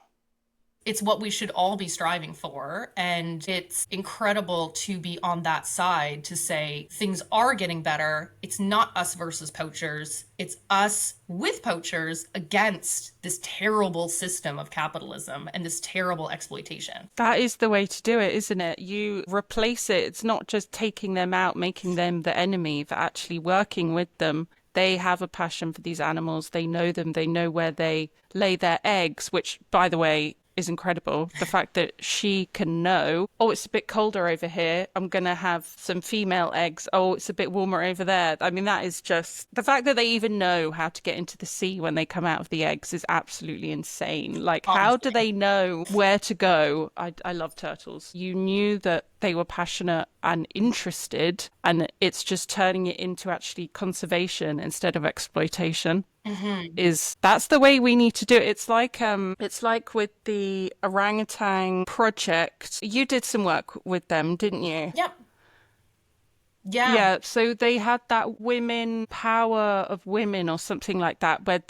it's what we should all be striving for. And it's incredible to be on that side to say things are getting better. It's not us versus poachers. It's us with poachers against this terrible system of capitalism and this terrible exploitation. That is the way to do it, isn't it? You replace it. It's not just taking them out, making them the enemy, but actually working with them. They have a passion for these animals. They know them. They know where they lay their eggs, which, by the way, is incredible. The fact that she can know, oh, it's a bit colder over here. I'm going to have some female eggs. Oh, it's a bit warmer over there. I mean, that is just the fact that they even know how to get into the sea when they come out of the eggs is absolutely insane. Like, how do Honestly. they know where to go? I love turtles. You knew that they were passionate and interested, and it's just turning it into actually conservation instead of exploitation. Is that's the way we need to do it. It's like with the orangutan project. You did some work with them, didn't you? Yep. Yeah. Yeah, so they had that women power of women or something like that, where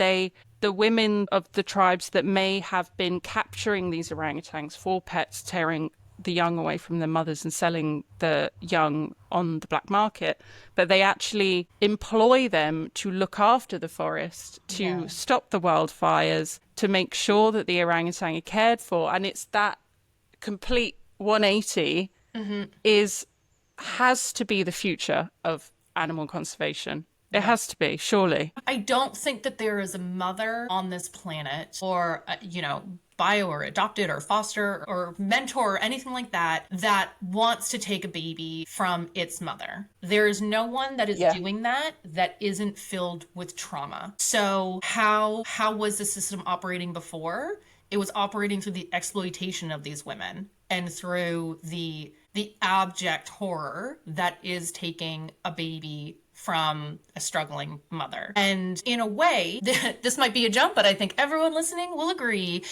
the women of the tribes that may have been capturing these orangutans for pets, tearing the young away from their mothers and selling the young on the black market, but they actually employ them to look after the forest, Yeah. to stop the wildfires, to make sure that the orangutan are cared for. And it's that complete 180 is has to be the future of animal conservation. It has to be, surely. I don't think that there is a mother on this planet or, bio or adopted or foster or mentor or anything like that that wants to take a baby from its mother. There is no one that is Yeah. doing that isn't filled with trauma. So how was the system operating before? It was operating through the exploitation of these women and through the abject horror that is taking a baby from a struggling mother. And in a way, this might be a jump, but I think everyone listening will agree.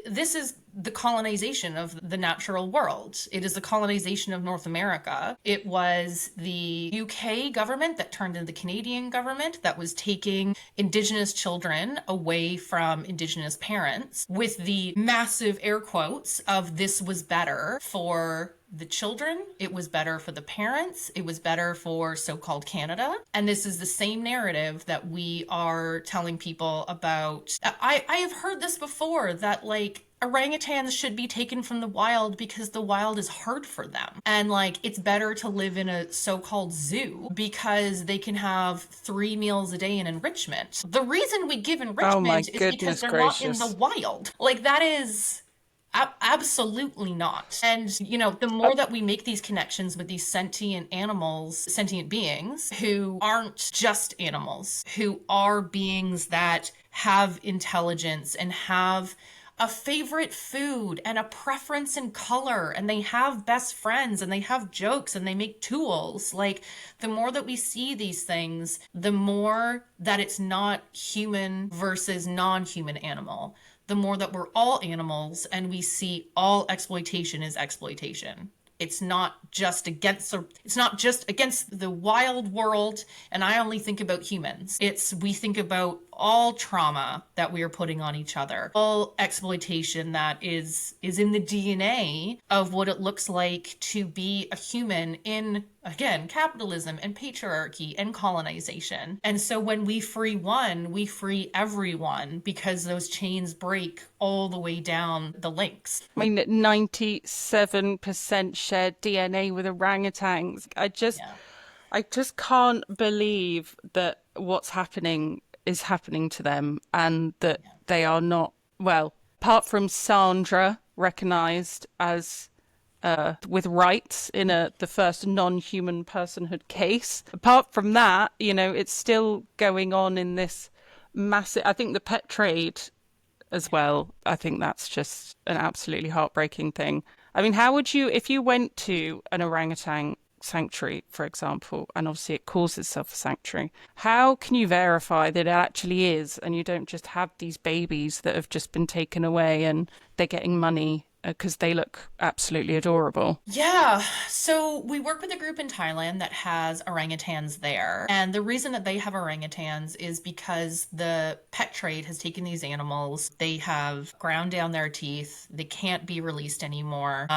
This is the colonization of the natural world. It is the colonization of North America. It was the UK government that turned into the Canadian government that was taking Indigenous children away from Indigenous parents with the massive air quotes of this was better for the children, it was better for the parents, it was better for so-called Canada. And this is the same narrative that we are telling people about. I have heard this before, that like orangutans should be taken from the wild because the wild is hard for them. And like, it's better to live in a so-called zoo because they can have 3 meals a day in enrichment. The reason we give Oh my enrichment is because goodness they're not in the gracious. wild. Like, that is absolutely not. And, the more that we make these connections with these sentient animals, sentient beings who aren't just animals, who are beings that have intelligence and have a favorite food and a preference in color, and they have best friends and they have jokes and they make tools. Like, the more that we see these things, the more that it's not human versus non-human animal, the more that we're all animals and we see all exploitation as exploitation. It's not just against the wild world, and I only think about humans. We think about all trauma that we are putting on each other, all exploitation that is in the DNA of what it looks like to be a human in, again, capitalism and patriarchy and colonization. And so when we free one, we free everyone, because those chains break all the way down the links. I mean, 97% shared DNA with orangutans. Yeah. I just can't believe that what's happening is happening to them and that they are not, well, apart from Sandra recognized as with rights in the first non-human personhood case. Apart from that, it's still going on in this massive, I think the pet trade as well. I think that's just an absolutely heartbreaking thing. I mean, how would you, if you went to an orangutan sanctuary, for example, and obviously it calls itself a sanctuary, how can you verify that it actually is and you don't just have these babies that have just been taken away and they're getting money because they look absolutely adorable? Yeah. So we work with a group in Thailand that has orangutans there. And the reason that they have orangutans is because the pet trade has taken these animals. They have ground down their teeth. They can't be released anymore.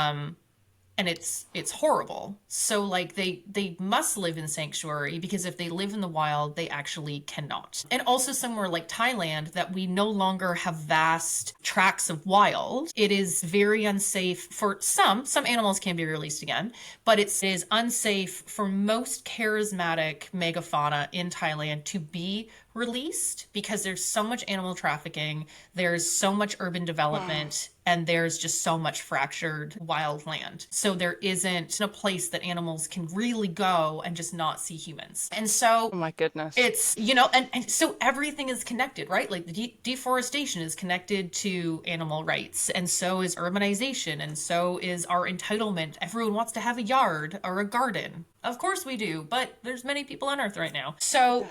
And it's horrible. So like, they must live in sanctuary, because if they live in the wild, they actually cannot. And also somewhere like Thailand, that we no longer have vast tracts of wild, it is very unsafe for some animals can be released again, but it is unsafe for most charismatic megafauna in Thailand to be released, because there's so much animal trafficking, there's so much urban development, and there's just so much fractured wild land. So there isn't a place that animals can really go and just not see humans. And so Oh my goodness. it's, and so everything is connected, right? Like, the deforestation is connected to animal rights, and so is urbanization, and so is our entitlement. Everyone wants to have a yard or a garden. Of course we do, but there's many people on Earth right now. So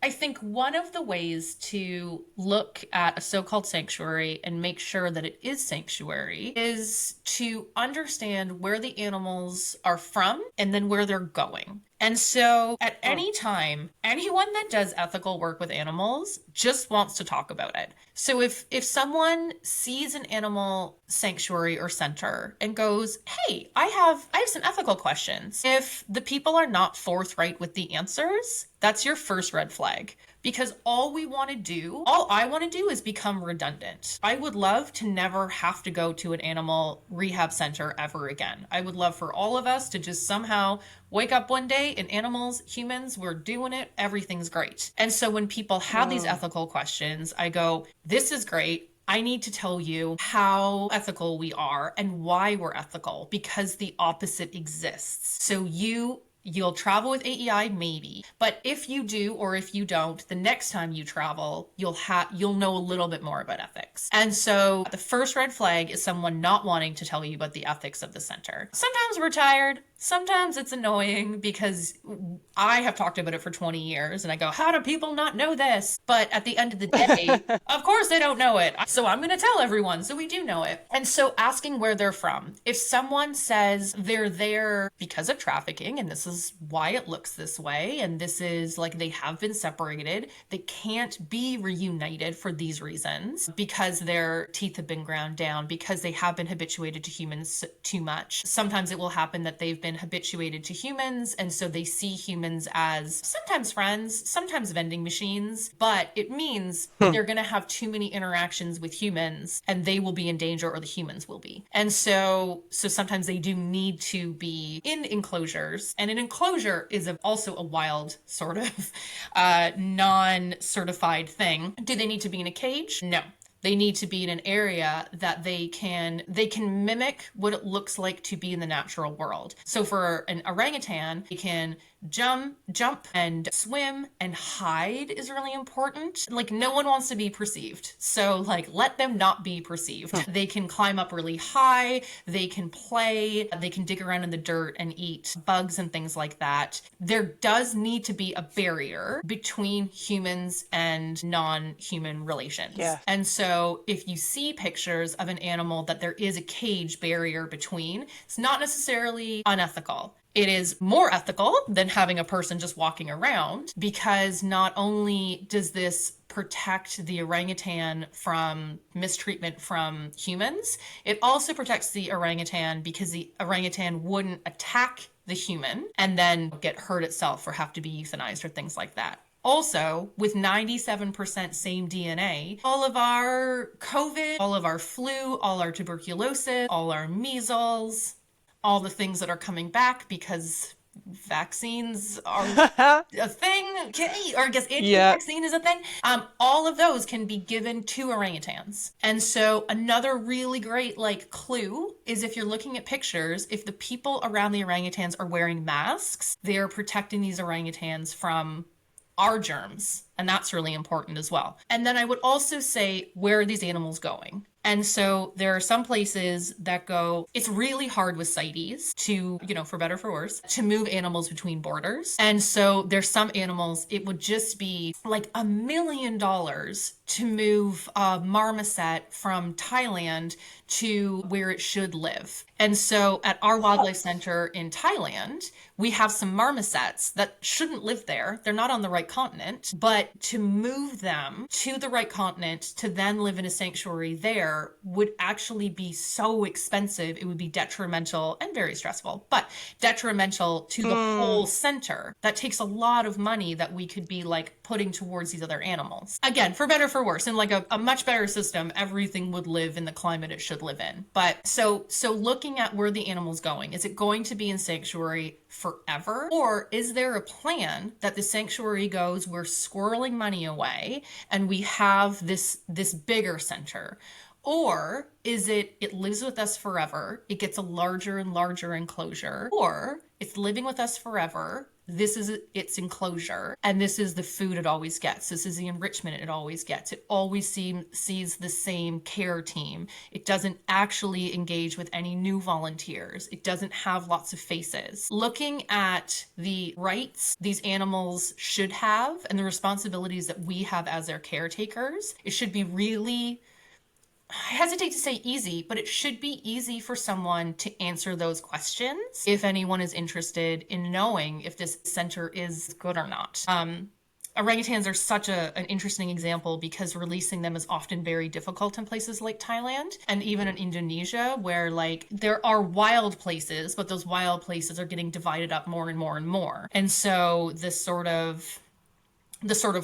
I think one of the ways to look at a so-called sanctuary and make sure that it is sanctuary is to understand where the animals are from and then where they're going. And so at any time, anyone that does ethical work with animals just wants to talk about it. So if someone sees an animal sanctuary or center and goes, "Hey, I have some ethical questions." If the people are not forthright with the answers, that's your first red flag. Because all I want to do is become redundant. I would love to never have to go to an animal rehab center ever again. I would love for all of us to just somehow wake up one day and animals, humans, we're doing it. Everything's great. And so when people have these ethical questions, I go, this is great. I need to tell you how ethical we are and why we're ethical, because the opposite exists. So you'll travel with AEI, maybe, but if you do or if you don't, the next time you travel, you'll know a little bit more about ethics. And so the first red flag is someone not wanting to tell you about the ethics of the center. Sometimes we're tired. Sometimes it's annoying, because I have talked about it for 20 years and I go, how do people not know this? But at the end of the day, of course they don't know it. So I'm going to tell everyone, so we do know it. And so asking where they're from. If someone says they're there because of trafficking, and this is why it looks this way, and this is like they have been separated, they can't be reunited for these reasons, because their teeth have been ground down, because they have been habituated to humans too much. Sometimes it will happen that they've been been habituated to humans, and so they see humans as sometimes friends, sometimes vending machines, but it means that they're going to have too many interactions with humans and they will be in danger or the humans will be. And so sometimes they do need to be in enclosures, and an enclosure is also a wild sort of non-certified thing. Do they need to be in a cage? No. They need to be in an area that they can mimic what it looks like to be in the natural world. So for an orangutan, they can jump and swim, and hide is really important. Like, no one wants to be perceived. So like, let them not be perceived. They can climb up really high, they can play, they can dig around in the dirt and eat bugs and things like that. There does need to be a barrier between humans and non-human relations. Yeah. And so if you see pictures of an animal that there is a cage barrier between, it's not necessarily unethical. It is more ethical than having a person just walking around, because not only does this protect the orangutan from mistreatment from humans, it also protects the orangutan because the orangutan wouldn't attack the human and then get hurt itself or have to be euthanized or things like that. Also, with 97% same DNA, all of our COVID, all of our flu, all our tuberculosis, all our measles, all the things that are coming back because vaccines are a thing, okay? Or I guess anti-vaccine is a thing. All of those can be given to orangutans. And so another really great like clue is, if you're looking at pictures, if the people around the orangutans are wearing masks, they're protecting these orangutans from our germs. And that's really important as well. And then I would also say, where are these animals going? And so there are some places that go, it's really hard with CITES to, for better or for worse, to move animals between borders. And so there's some animals, it would just be like $1 million to move a marmoset from Thailand to where it should live. And so at our wildlife center in Thailand, we have some marmosets that shouldn't live there. They're not on the right continent, but to move them to the right continent to then live in a sanctuary there would actually be so expensive. It would be detrimental and very stressful, but detrimental to the whole center. That takes a lot of money that we could be like putting towards these other animals. Again, for better, for worse, in like a much better system, everything would live in the climate it should live in. But so looking at where the animal's going, is it going to be in sanctuary forever? Or is there a plan that the sanctuary goes, we're squirreling money away and we have this bigger center? Or is it lives with us forever, it gets a larger and larger enclosure? Or it's living with us forever, this is its enclosure, and this is the food it always gets. This is the enrichment it always gets. It always sees the same care team. It doesn't actually engage with any new volunteers. It doesn't have lots of faces. Looking at the rights these animals should have and the responsibilities that we have as their caretakers, it should be really, I hesitate to say easy, but it should be easy for someone to answer those questions if anyone is interested in knowing if this center is good or not. Orangutans are such an interesting example because releasing them is often very difficult in places like Thailand and even in Indonesia, where like there are wild places, but those wild places are getting divided up more and more and more. And so the sort of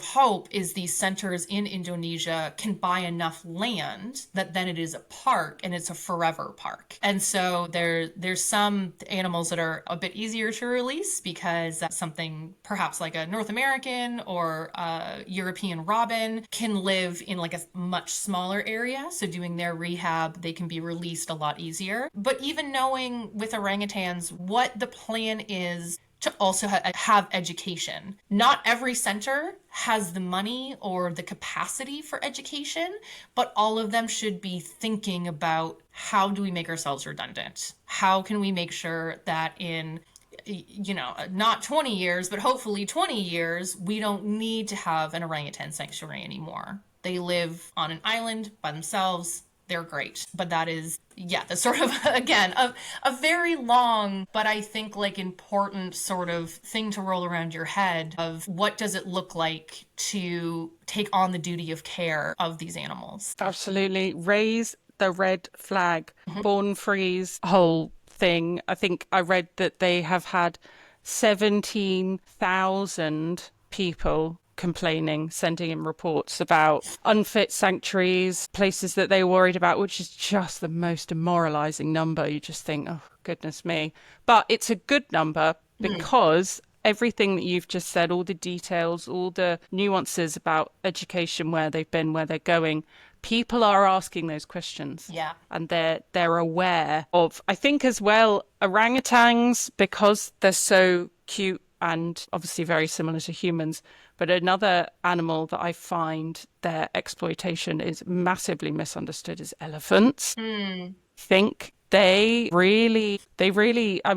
hope is these centers in Indonesia can buy enough land that then it is a park and it's a forever park. And so there's some animals that are a bit easier to release because that's something perhaps like a North American or a European robin can live in like a much smaller area. So doing their rehab, they can be released a lot easier. But even knowing with orangutans what the plan is to also have education. Not every center has the money or the capacity for education, but all of them should be thinking about, how do we make ourselves redundant? How can we make sure that in not 20 years, but hopefully 20 years, we don't need to have an orangutan sanctuary anymore. They live on an island by themselves. They're great. But that is, that's sort of, again, a very long, but I think like important sort of thing to roll around your head of what does it look like to take on the duty of care of these animals. Absolutely. Raise the red flag, born freeze, whole thing. I think I read that they have had 17,000 people complaining, sending in reports about unfit sanctuaries, places that they were worried about, which is just the most demoralizing number. You just think, oh, goodness me. But it's a good number Mm, because everything that you've just said, all the details, all the nuances about education, where they've been, where they're going, people are asking those questions yeah. and they're aware of, I think as well, orangutans, because they're so cute and obviously very similar to humans. But another animal that I find their exploitation is massively misunderstood is elephants. Mm, Think I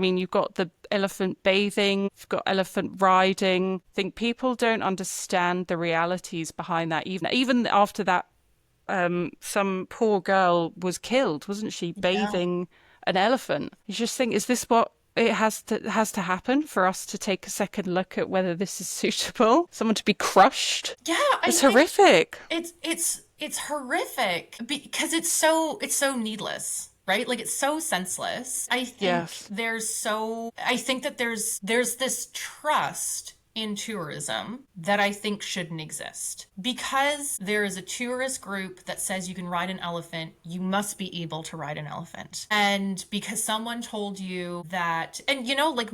mean, you've got the elephant bathing, you've got elephant riding. I think people don't understand the realities behind that. Even after that, some poor girl was killed, wasn't she, yeah. bathing an elephant? You just think, is this what it has to happen for us to take a second look at whether this is suitable? Someone to be crushed? Yeah, I It's think horrific. it's horrific because it's so needless, right? Like it's so senseless. Yes. I think that there's this trust in tourism that I think shouldn't exist. Because there is a tourist group that says you can ride an elephant, you must be able to ride an elephant. And because someone told you that, and like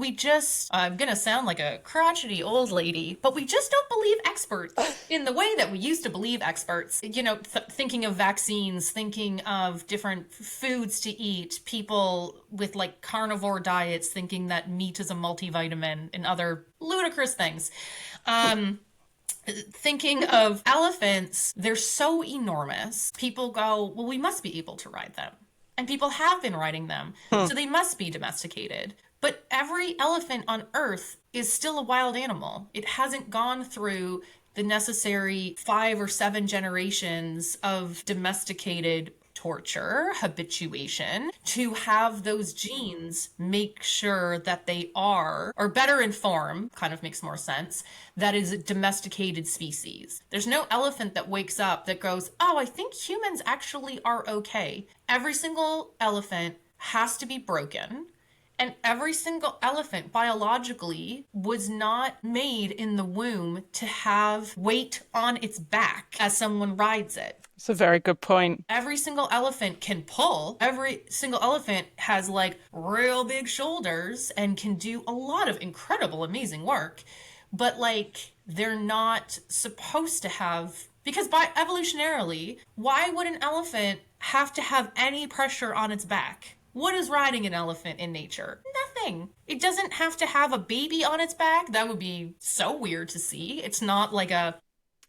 I'm gonna sound like a crotchety old lady, but we just don't believe experts in the way that we used to believe experts. Thinking of vaccines, thinking of different foods to eat, people with like carnivore diets thinking that meat is a multivitamin and other ludicrous things. Thinking of elephants, they're so enormous. People go, well, we must be able to ride them. And people have been riding them. Hmm. So they must be domesticated. But every elephant on Earth is still a wild animal. It hasn't gone through the necessary 5 or 7 generations of domesticated torture, habituation, to have those genes make sure that they are, or better inform, kind of makes more sense, that is a domesticated species. There's no elephant that wakes up that goes, oh, I think humans actually are okay. Every single elephant has to be broken. And every single elephant biologically was not made in the womb to have weight on its back as someone rides it. It's a very good point. Every single elephant can pull. Every single elephant has like real big shoulders and can do a lot of incredible, amazing work. But like, they're not supposed to have, because by evolutionarily, why would an elephant have to have any pressure on its back? What is riding an elephant in nature? Nothing. It doesn't have to have a baby on its back. That would be so weird to see. It's not like a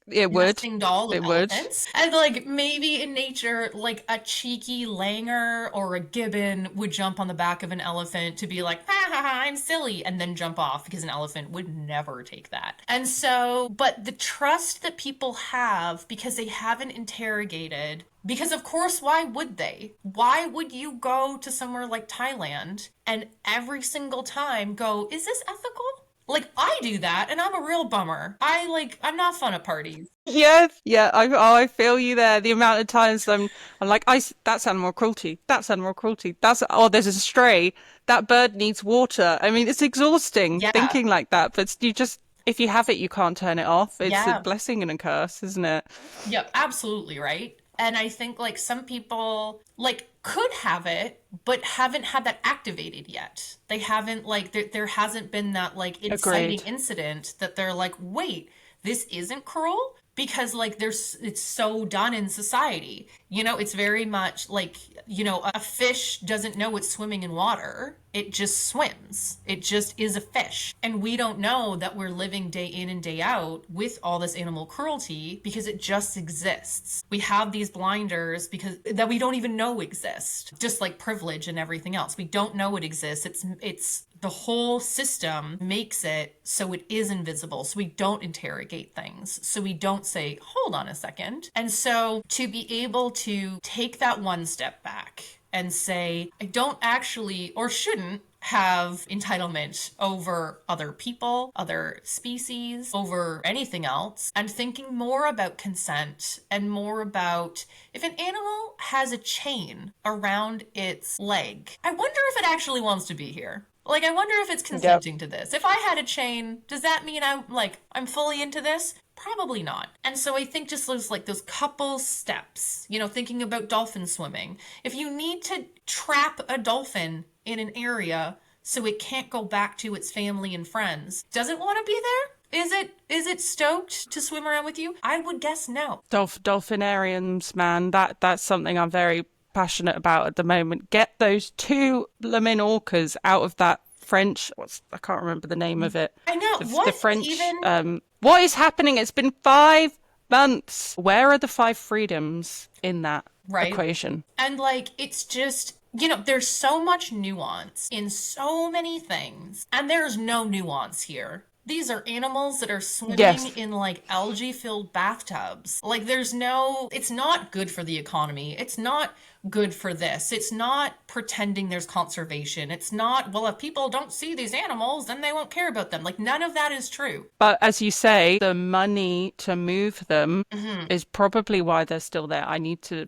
It would. nesting doll of It would. elephants. And like maybe in nature, like a cheeky langur or a gibbon would jump on the back of an elephant to be like, ha ha ha, I'm silly, and then jump off because an elephant would never take that. And so, but the trust that people have because they haven't interrogated, because of course, why would they? Why would you go to somewhere like Thailand and every single time go, is this ethical? Like I do that and I'm a real bummer. I'm not fun at parties. Yes, yeah, I feel you there. The amount of times I'm like, that's animal cruelty. That's animal cruelty. There's a stray. That bird needs water. I mean, it's exhausting Yeah. thinking like that, but you just, if you have it, you can't turn it off. It's a Yeah. blessing and a curse, isn't it? Yeah, absolutely right. And I think like some people like could have it, but haven't had that activated yet. They haven't like there hasn't been that like inciting Agreed. incident that they're like, wait, this isn't cruel because like it's so done in society. It's very much like, a fish doesn't know it's swimming in water. It just swims. It just is a fish. And we don't know that we're living day in and day out with all this animal cruelty because it just exists. We have these blinders because that we don't even know exist. Just like privilege and everything else. We don't know it exists. It's the whole system makes it so it is invisible. So we don't interrogate things. So we don't say, hold on a second. And so to be able to take that one step back and say, I don't actually or shouldn't have entitlement over other people, other species, over anything else, and thinking more about consent and more about if an animal has a chain around its leg, I wonder if it actually wants to be here. Like, I wonder if it's Yep. consenting to this. If I had a chain, does that mean I'm fully into this? Probably not. And so I think just those couple steps, thinking about dolphin swimming. If you need to trap a dolphin in an area so it can't go back to its family and friends, does it want to be there? Is it stoked to swim around with you? I would guess no. Dolphinariums, man, that's something I'm very passionate about at the moment. Get those two blooming orcas out of that French. I can't remember the name of it. I know. The What French. even? What is happening? It's been 5 months. Where are the five freedoms in that Right. equation? And it's just, there's so much nuance in so many things, and there's no nuance here. These are animals that are swimming Yes. in algae filled bathtubs. It's not good for the economy. It's not good for this. It's not pretending there's conservation. It's not, well, if people don't see these animals, then they won't care about them. None of that is true. But as you say, the money to move them is probably why they're still there. I need to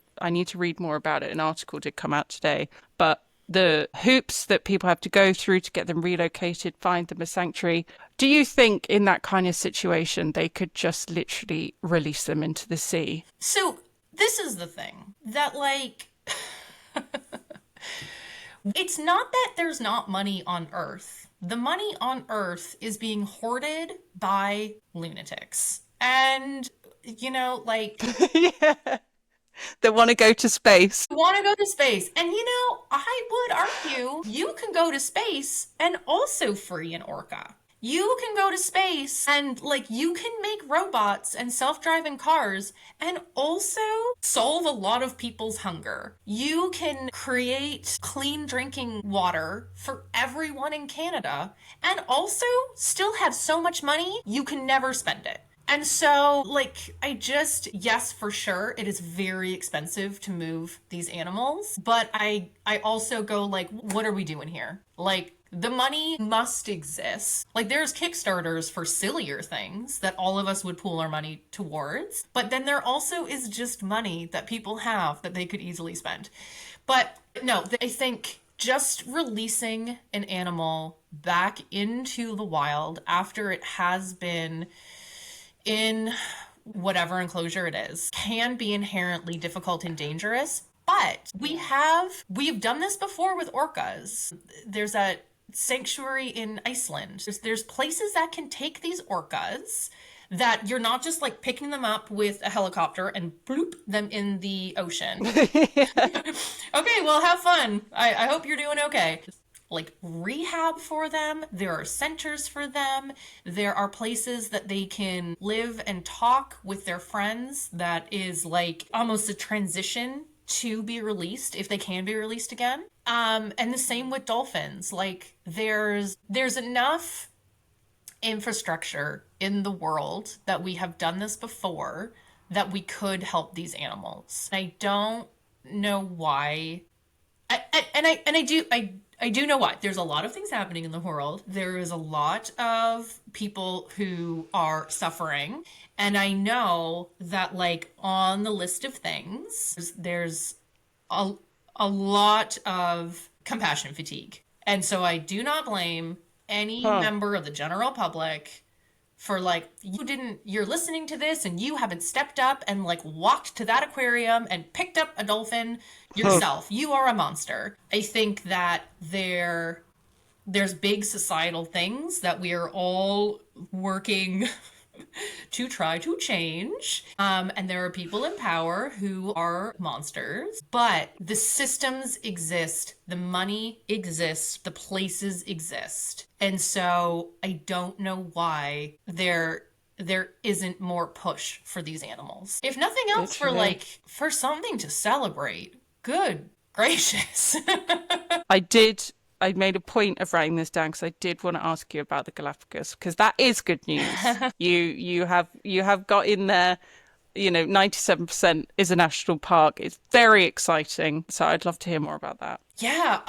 read more about it. An article did come out today, but the hoops that people have to go through to get them relocated, find them a sanctuary. Do you think in that kind of situation they could just literally release them into the sea? So, this is the thing that, it's not that there's not money on Earth. The money on Earth is being hoarded by lunatics. And, Yeah. They want to go to space. you want to go to space. And, I would argue you can go to space and also free an orca. You can go to space and, you can make robots and self-driving cars and also solve a lot of people's hunger. You can create clean drinking water for everyone in Canada and also still have so much money you can never spend it. And so, yes, for sure, it is very expensive to move these animals. But I also go, what are we doing here? The money must exist. There's Kickstarters for sillier things that all of us would pool our money towards. But then there also is just money that people have that they could easily spend. But no, I think just releasing an animal back into the wild after it has been in whatever enclosure it is can be inherently difficult and dangerous. But we've done this before with orcas. There's a sanctuary in Iceland. There's places that can take these orcas that you're not just picking them up with a helicopter and bloop them in the ocean. Okay, well, have fun. I hope you're doing okay. Rehab for them. There are centers for them. There are places that they can live and talk with their friends that is almost a transition to be released if they can be released again. And the same with dolphins. There's enough infrastructure in the world that we have done this before that we could help these animals. I don't know why. I do know why. There's a lot of things happening in the world. There is a lot of people who are suffering. And I know that on the list of things, there's a lot of compassion fatigue. And so I do not blame any member of the general public for you're listening to this and you haven't stepped up and walked to that aquarium and picked up a dolphin yourself. You are a monster. I think that there's big societal things that we are all working to try to change. And there are people in power who are monsters, but the systems exist, the money exists, the places exist. And so I don't know why there isn't more push for these animals. If nothing else, Literally. for something to celebrate. Good gracious. I made a point of writing this down because I did want to ask you about the Galapagos because that is good news. You have got in there 97% is a national park. It's very exciting. So I'd love to hear more about that. Yeah,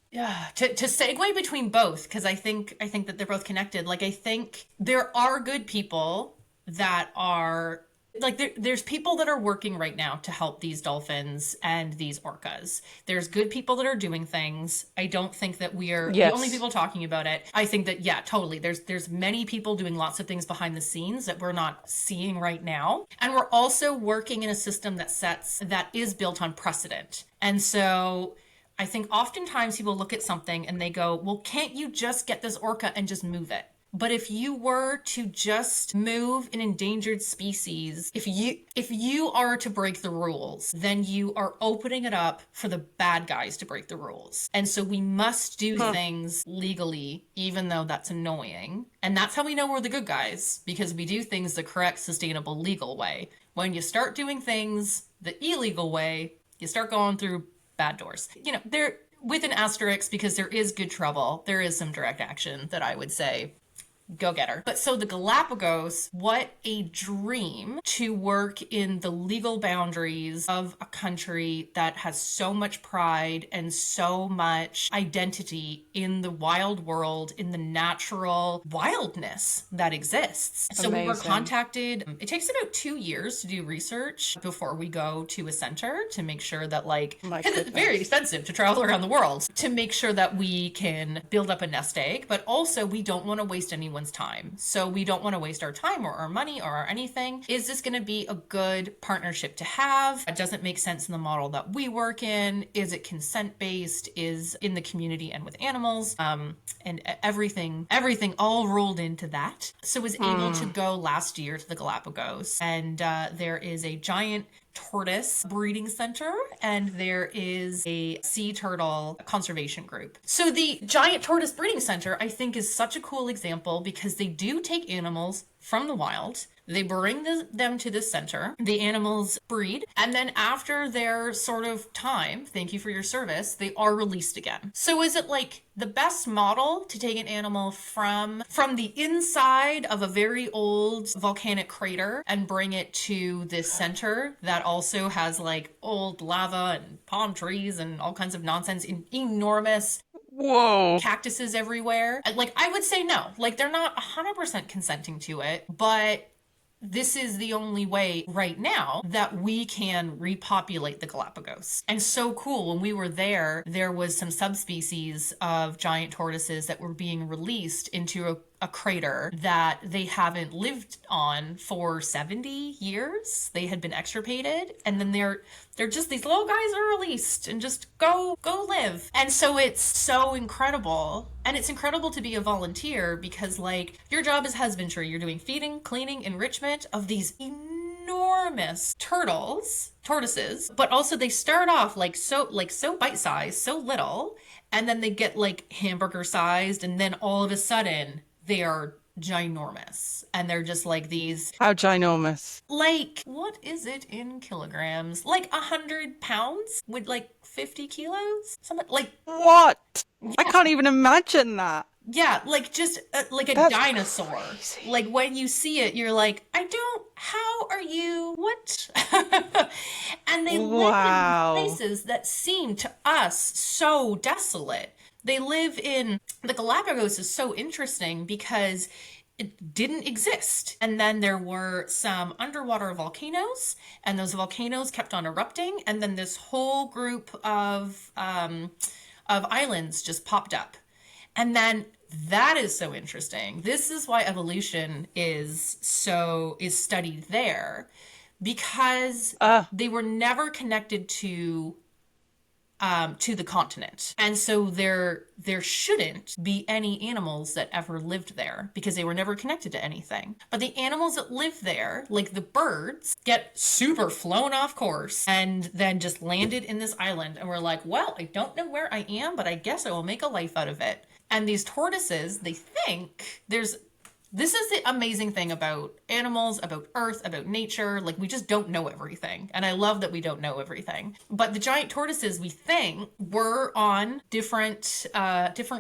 yeah, to segue between both, because I think that they're both connected. Like, I think there are good people that are like there's people that are working right now to help these dolphins and these orcas. There's good people that are doing things. I don't think that we are the only Yes. people talking about it. I think that, yeah, totally. There's many people doing lots of things behind the scenes that we're not seeing right now. And we're also working in a system that is built on precedent. And so I think oftentimes people look at something and they go, well, can't you just get this orca and just move it? But if you were to just move an endangered species, if you are to break the rules, then you are opening it up for the bad guys to break the rules. And so we must do things legally, even though that's annoying. And that's how we know we're the good guys, because we do things the correct, sustainable, legal way. When you start doing things the illegal way, you start going through bad doors. They're with an asterisk, because there is good trouble. There is some direct action that I would say, go get her. But so the Galapagos, what a dream to work in the legal boundaries of a country that has so much pride and so much identity in the wild world, in the natural wildness that exists. So we were Amazing. contacted. It takes about 2 years to do research before we go to a center to make sure that, like, My because it's very goodness. expensive to travel around the world, to make sure that we can build up a nest egg, but also we don't want to waste anyone's time. So we don't want to waste our time or our money or anything. Is this going to be a good partnership to have? It doesn't make sense in the model that we work in. Is it consent based? Is in the community and with animals? And everything all rolled into that. So was able to go last year to the Galapagos, and there is a giant tortoise breeding center, and there is a sea turtle conservation group. So the giant tortoise breeding center, I think, is such a cool example, because they do take animals from the wild. They bring them to this center. The animals breed. And then after their sort of time, thank you for your service, they are released again. So is it like the best model to take an animal from the inside of a very old volcanic crater and bring it to this center that also has like old lava and palm trees and all kinds of nonsense, enormous Whoa. cactuses everywhere? Like, I would say no. Like, they're not 100% consenting to it, but this is the only way right now that we can repopulate the Galapagos. And so cool. When we were there, there was some subspecies of giant tortoises that were being released into a crater that they haven't lived on for 70 years. They had been extirpated, and then they're just, these little guys are released and just go live. And so it's so incredible. And it's incredible to be a volunteer, because, like, your job is husbandry. You're doing feeding, cleaning, enrichment of these enormous tortoises, but also they start off so bite-sized, so little, and then they get like hamburger sized, and then all of a sudden they are ginormous, and they're just like these, How ginormous. like, what is it in kilograms? Like 100 pounds with like 50 kilos? Something like, What? I can't even imagine that. yeah, like just like a That's dinosaur. crazy. Like, when you see it, you're like, how are you, what? And they live Wow. in places that seem to us so desolate. They live in, the Galapagos is so interesting because it didn't exist. And then there were some underwater volcanoes, and those volcanoes kept on erupting. And then this whole group of islands just popped up. And then that is so interesting. This is why evolution is studied there, because they were never connected to the continent. And so there shouldn't be any animals that ever lived there, because they were never connected to anything. But the animals that live there, like the birds, get super flown off course and then just landed in this island, and we're like, well, I don't know where I am, but I guess I will make a life out of it. And these tortoises, they think there's This is the amazing thing about animals, about Earth, about nature. Like, we just don't know everything. And I love that we don't know everything. But the giant tortoises, we think, were on different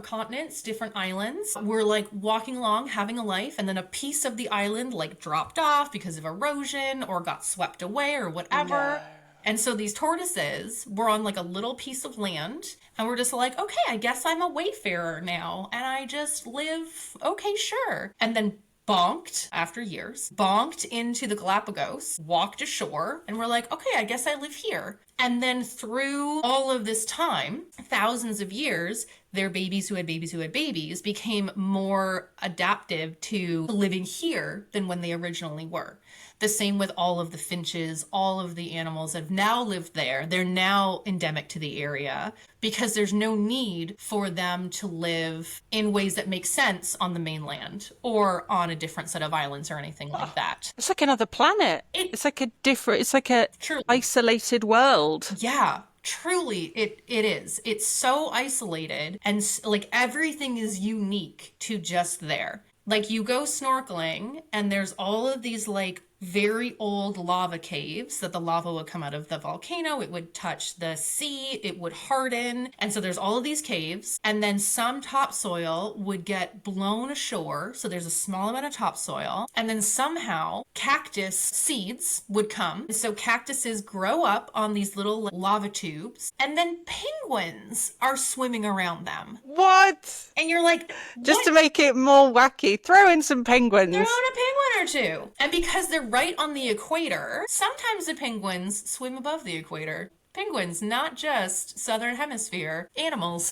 continents, different islands. We're like walking along, having a life, and then a piece of the island like dropped off because of erosion or got swept away or No. whatever. And so these tortoises were on like a little piece of land, and we're just like, okay, I guess I'm a wayfarer now, and I just live, okay, sure. And then bonked after years, bonked into the Galapagos, walked ashore, and we're like, okay, I guess I live here. And then through all of this time, thousands of years, their babies who had babies who had babies became more adaptive to living here than when they originally were. The same with all of the finches, all of the animals that have now lived there. They're now endemic to the area because there's no need for them to live in ways that make sense on the mainland or on a different set of islands or anything like that. It's like another planet. It It's like a different, it's like a truly, isolated world. yeah, truly, it is. It's so isolated and like everything is unique to just there. Like you go snorkeling and there's all of these like very old lava caves that the lava would come out of the volcano. It would touch the sea, it would harden. And so there's all of these caves. And then some topsoil would get blown ashore. So there's a small amount of topsoil. And then somehow cactus seeds would come. So cactuses grow up on these little lava tubes. And then penguins are swimming around them. What? And you're like, Just what? to make it more wacky, throw in some penguins. Throw in a penguin or two. And because they're right on the equator, sometimes the penguins swim above the equator. Penguins, not just Southern Hemisphere animals.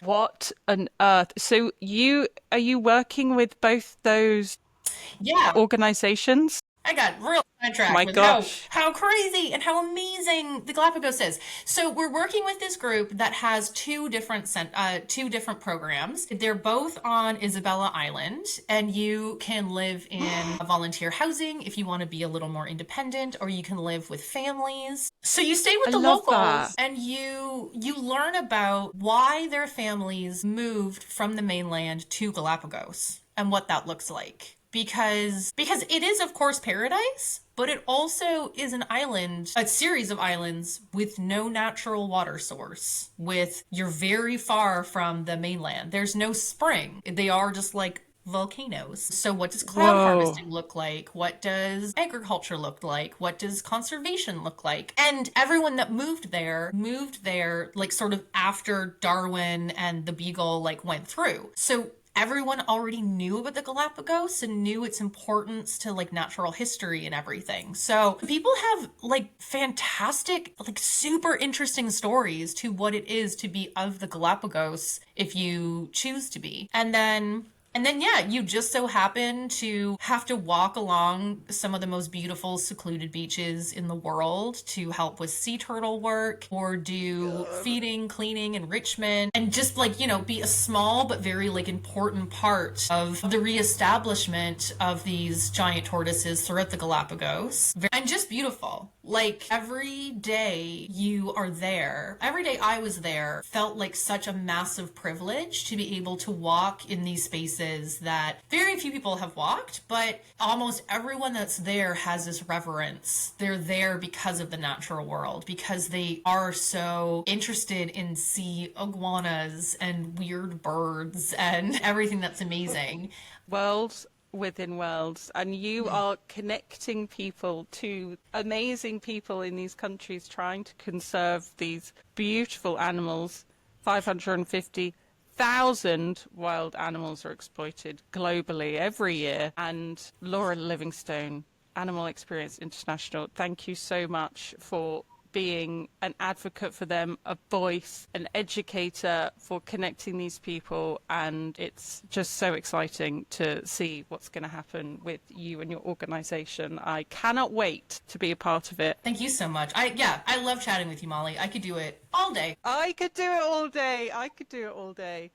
What on earth? So are you working with both those Yeah, organizations? I got real sidetracked My with gosh. how crazy and how amazing the Galapagos is. So we're working with this group that has two different programs. They're both on Isabella Island, and you can live in volunteer housing if you want to be a little more independent, or you can live with families. So you stay with I the love locals, that. and you learn about why their families moved from the mainland to Galapagos and what that looks like because it is of course paradise, but it also is an island, a series of islands with no natural water source. You're very far from the mainland. There's no spring. They are just like volcanoes. So what does cloud Whoa. harvesting look like? What does agriculture look like? What does conservation look like? And everyone that moved there like sort of after Darwin and the Beagle like went through. So everyone already knew about the Galapagos and knew its importance to like natural history and everything. So people have like fantastic, like super interesting stories to what it is to be of the Galapagos if you choose to be. And then, yeah, you just so happen to have to walk along some of the most beautiful secluded beaches in the world to help with sea turtle work or do feeding, cleaning, enrichment, and just like, be a small but very like important part of the reestablishment of these giant tortoises throughout the Galapagos. And just beautiful. Like every day you are there, every day I was there felt like such a massive privilege to be able to walk in these spaces that very few people have walked, but almost everyone that's there has this reverence. They're there because of the natural world, because they are so interested in sea iguanas and weird birds and everything that's amazing. Worlds within worlds, and you are connecting people to amazing people in these countries trying to conserve these beautiful animals. 550,000 wild animals are exploited globally every year. And Nora Livingstone, Animal Experience International, thank you so much for being an advocate for them, a voice, an educator for connecting these people. And it's just so exciting to see what's going to happen with you and your organization. I cannot wait to be a part of it. Thank you so much. I love chatting with you, Molly. I could do it all day. I could do it all day. I could do it all day.